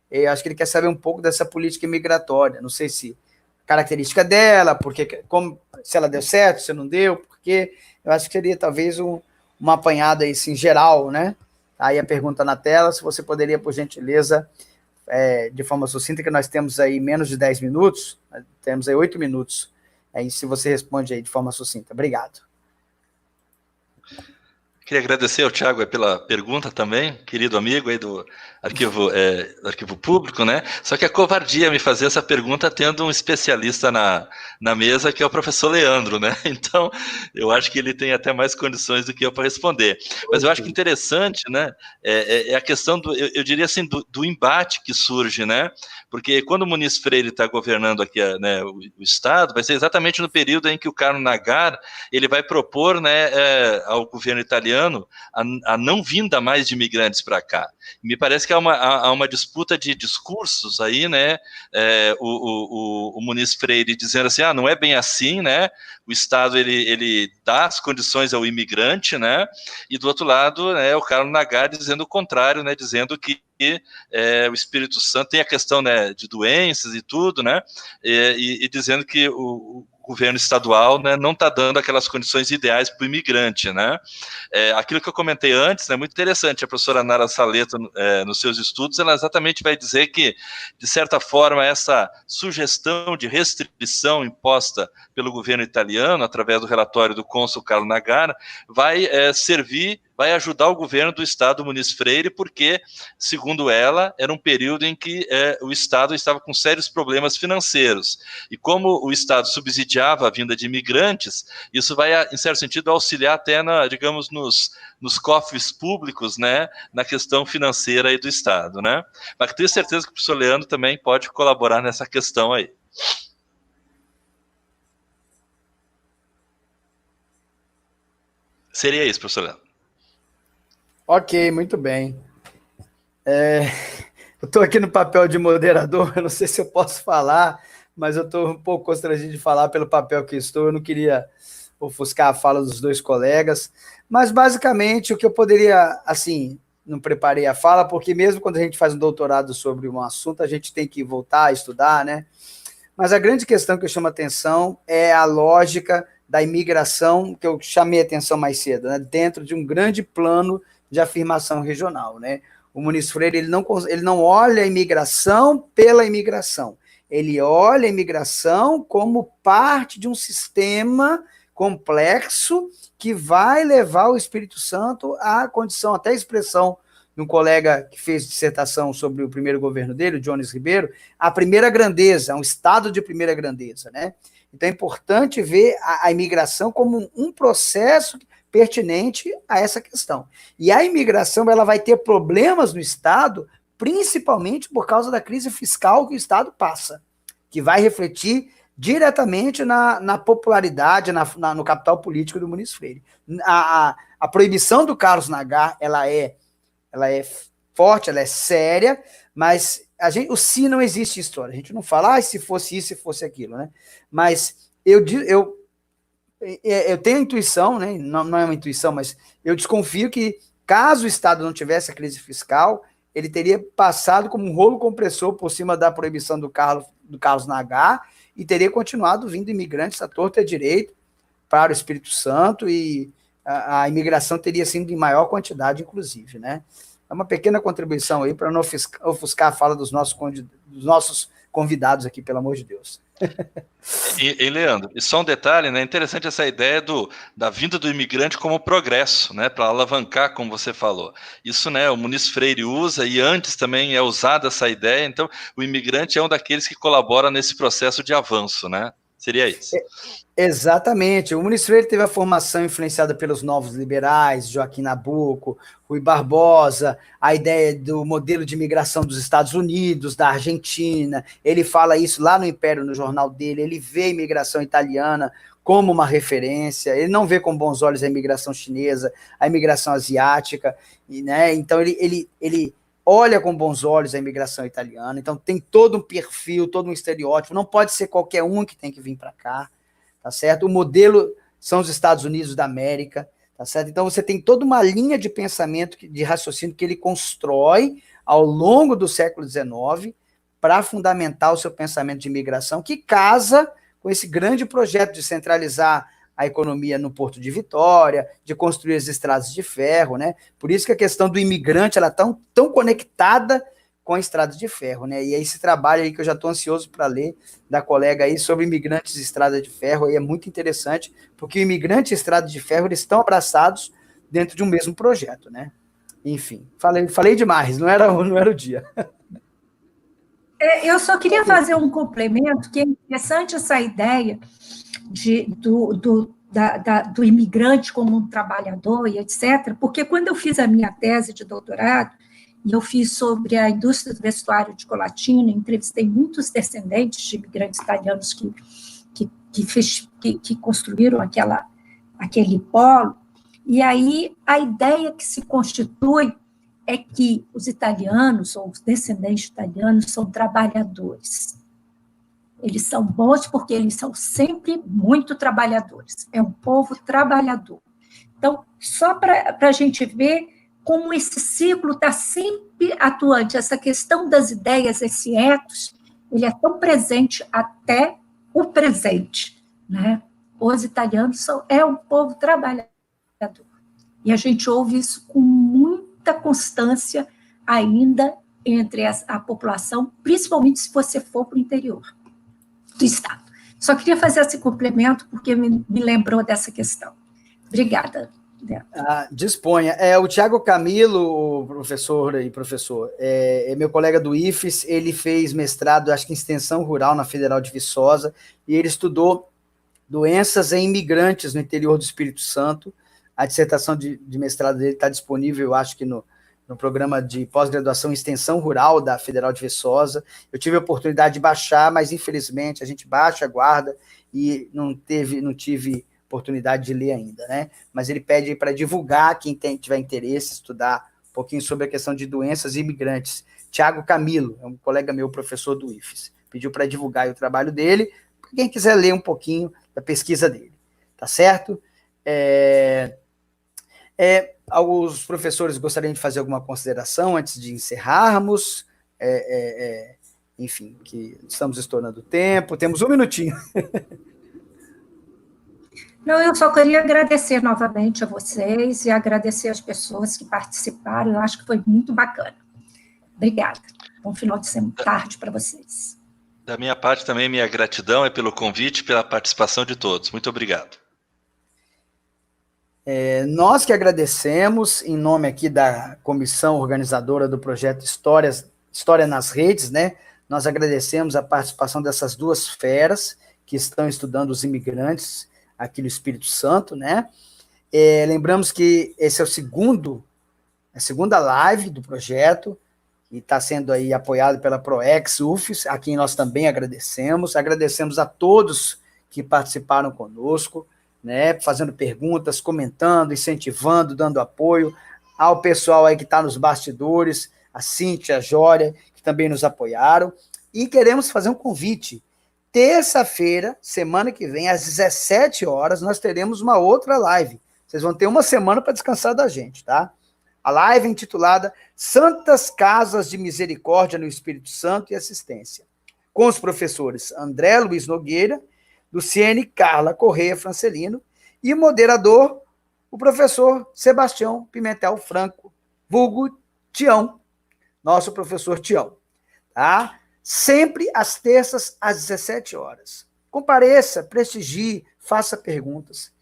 Eu acho que ele quer saber um pouco dessa política migratória. Não sei se característica dela, porque, se ela deu certo, se não deu, porque eu acho que seria talvez uma apanhada aí, assim, geral, né? Aí a pergunta na tela, se você poderia, por gentileza, de forma sucinta, que nós temos aí menos de 10 minutos, temos aí 8 minutos, aí se você responde aí de forma sucinta. Obrigado. Queria agradecer ao Tiago pela pergunta também, querido amigo aí do arquivo público, né? Só que a covardia me fazer essa pergunta tendo um especialista na mesa, que é o professor Leandro, né? Então, eu acho que ele tem até mais condições do que eu para responder. Mas eu acho que interessante, né? É a questão eu diria assim, do embate que surge, né? Porque quando o Muniz Freire está governando aqui, né, o Estado, vai ser exatamente no período em que o Carlo Nagar ele vai propor, né, ao governo italiano a não vinda mais de imigrantes para cá. Me parece que há uma disputa de discursos aí, né? O Muniz Freire dizendo assim, não é bem assim, né? O Estado ele dá as condições ao imigrante, né? E do outro lado, né, o Carlo Nagar dizendo o contrário, né? Dizendo que o Espírito Santo tem a questão, né, de doenças e tudo, né? E dizendo que o governo estadual, né, não está dando aquelas condições ideais para o imigrante, né? Aquilo que eu comentei antes é, né, muito interessante. A professora Nara Saleta, nos seus estudos, ela exatamente vai dizer que, de certa forma, essa sugestão de restrição imposta pelo governo italiano, através do relatório do cônsul Carlo Nagara, vai vai ajudar o governo do Estado Muniz Freire, porque, segundo ela, era um período em que o Estado estava com sérios problemas financeiros. E como o Estado subsidiava a vinda de imigrantes, isso vai, em certo sentido, auxiliar até, digamos, nos cofres públicos, né, na questão financeira aí do Estado, né? Mas tenho certeza que o professor Leandro também pode colaborar nessa questão aí. Seria isso, professor Leandro. Ok, muito bem. Eu estou aqui no papel de moderador, eu não sei se eu posso falar, mas eu estou um pouco constrangido de falar pelo papel que estou, eu não queria ofuscar a fala dos dois colegas, mas basicamente o que eu poderia, assim, não preparei a fala, porque mesmo quando a gente faz um doutorado sobre um assunto, a gente tem que voltar a estudar, né? Mas a grande questão que eu chamo a atenção é a lógica da imigração, que eu chamei a atenção mais cedo, né? Dentro de um grande plano de afirmação regional, né? O Muniz Freire ele não olha a imigração pela imigração, ele olha a imigração como parte de um sistema complexo que vai levar o Espírito Santo à condição, até a expressão de um colega que fez dissertação sobre o primeiro governo dele, o Jones Ribeiro, a primeira grandeza, um estado de primeira grandeza, né? Então é importante ver a imigração como um processo pertinente a essa questão. E a imigração ela vai ter problemas no Estado, principalmente por causa da crise fiscal que o Estado passa, que vai refletir diretamente na popularidade, no capital político do Muniz Freire. A proibição do Carlos Nagar, ela é forte, ela é séria, mas o se não existe em história. A gente não fala, se fosse isso, se fosse aquilo, né? Mas eu tenho a intuição, né? Não é uma intuição, mas eu desconfio que, caso o Estado não tivesse a crise fiscal, ele teria passado como um rolo compressor por cima da proibição do Carlos Nagar e teria continuado vindo imigrantes à torta e à direita para o Espírito Santo e a imigração teria sido em maior quantidade, inclusive, né? É uma pequena contribuição aí para não ofuscar a fala dos nossos convidados aqui, pelo amor de Deus. E Leandro, e só um detalhe, né? Interessante essa ideia da vinda do imigrante como progresso, né? Para alavancar, como você falou. Isso, né? O Muniz Freire usa e antes também é usada essa ideia. Então, o imigrante é um daqueles que colabora nesse processo de avanço, né? Seria isso. Exatamente. O Muniz Freire teve a formação influenciada pelos novos liberais, Joaquim Nabuco, Rui Barbosa, a ideia do modelo de imigração dos Estados Unidos, da Argentina. Ele fala isso lá no Império, no jornal dele. Ele vê a imigração italiana como uma referência. Ele não vê com bons olhos a imigração chinesa, a imigração asiática, né? Então ele olha com bons olhos a imigração italiana. Então tem todo um perfil, todo um estereótipo. Não pode ser qualquer um que tem que vir para cá. Tá certo? O modelo são os Estados Unidos da América, tá certo? Então você tem toda uma linha de pensamento, de raciocínio que ele constrói ao longo do século XIX para fundamentar o seu pensamento de imigração, que casa com esse grande projeto de centralizar a economia no Porto de Vitória, de construir as estradas de ferro, né? Por isso que a questão do imigrante ela é tão conectada com a estrada de ferro, né? E esse trabalho aí que eu já estou ansioso para ler da colega aí sobre imigrantes e estrada de ferro aí é muito interessante, porque o imigrante e a estrada de ferro eles estão abraçados dentro de um mesmo projeto, né? Enfim, falei demais, não era o dia. Eu só queria fazer um complemento, que é interessante essa ideia do imigrante como um trabalhador e etc., porque quando eu fiz a minha tese de doutorado, e eu fiz sobre a indústria do vestuário de Colatina, entrevistei muitos descendentes de imigrantes italianos que construíram aquele polo, e aí a ideia que se constitui é que os italianos, ou os descendentes italianos, são trabalhadores. Eles são bons porque eles são sempre muito trabalhadores, é um povo trabalhador. Então, só para a gente ver como esse ciclo está sempre atuante, essa questão das ideias, esse ethos, ele é tão presente até o presente, né? Os italianos é um povo trabalhador, e a gente ouve isso com muita constância ainda entre a população, principalmente se você for para o interior do estado. Só queria fazer esse complemento, porque me lembrou dessa questão. Obrigada. Disponha. O Tiago Camilo, o professor, é meu colega do IFES, ele fez mestrado, acho que em extensão rural na Federal de Viçosa, e ele estudou doenças em imigrantes no interior do Espírito Santo. A dissertação de mestrado dele está disponível, acho que no programa de pós-graduação em extensão rural da Federal de Viçosa. Eu tive a oportunidade de baixar, mas infelizmente a gente baixa, guarda, e não tive oportunidade de ler ainda, né? Mas ele pede para divulgar, quem tiver interesse, estudar um pouquinho sobre a questão de doenças e imigrantes. Tiago Camilo, é um colega meu, professor do IFES, pediu para divulgar o trabalho dele, para quem quiser ler um pouquinho da pesquisa dele, tá certo? Alguns professores gostariam de fazer alguma consideração antes de encerrarmos, enfim, que estamos estourando o tempo, temos um minutinho. Não, eu só queria agradecer novamente a vocês e agradecer as pessoas que participaram, eu acho que foi muito bacana. Obrigada. Bom final de tarde para vocês. Da minha parte também, minha gratidão é pelo convite e pela participação de todos. Muito obrigado. Nós que agradecemos, em nome aqui da comissão organizadora do projeto História nas Redes, né? Nós agradecemos a participação dessas duas feras que estão estudando os imigrantes aqui no Espírito Santo, né? Lembramos que esse é a segunda live do projeto, e está sendo aí apoiado pela ProEx UFES, a quem nós também agradecemos. Agradecemos a todos que participaram conosco, né, fazendo perguntas, comentando, incentivando, dando apoio, ao pessoal aí que está nos bastidores, a Cíntia, a Jória, que também nos apoiaram, e queremos fazer um convite. Terça-feira, semana que vem, às 17 horas, nós teremos uma outra live. Vocês vão ter uma semana para descansar da gente, tá? A live é intitulada Santas Casas de Misericórdia no Espírito Santo e Assistência, com os professores André Luiz Nogueira, Luciene Carla Correia Francelino, e o moderador, o professor Sebastião Pimentel Franco, vulgo Tião, nosso professor Tião, tá? Sempre às terças, às 17 horas. Compareça, prestigie, faça perguntas.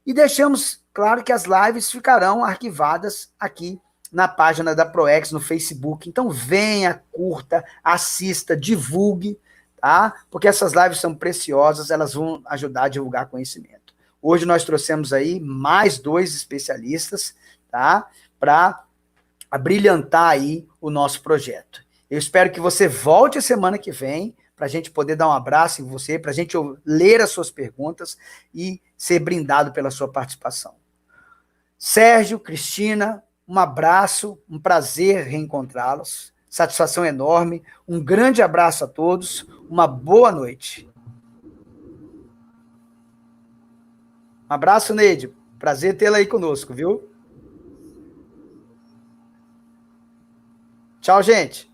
E deixamos claro que as lives ficarão arquivadas aqui na página da ProEx no Facebook. Então venha, curta, assista, divulgue, tá? Porque essas lives são preciosas, elas vão ajudar a divulgar conhecimento. Hoje nós trouxemos aí mais 2 especialistas, tá? Para abrilhantar aí o nosso projeto. Eu espero que você volte a semana que vem, para a gente poder dar um abraço em você, para a gente ler as suas perguntas e ser brindado pela sua participação. Sérgio, Cristina, um abraço, um prazer reencontrá-los, satisfação enorme, um grande abraço a todos, uma boa noite. Um abraço, Neide, prazer tê-la aí conosco, viu? Tchau, gente.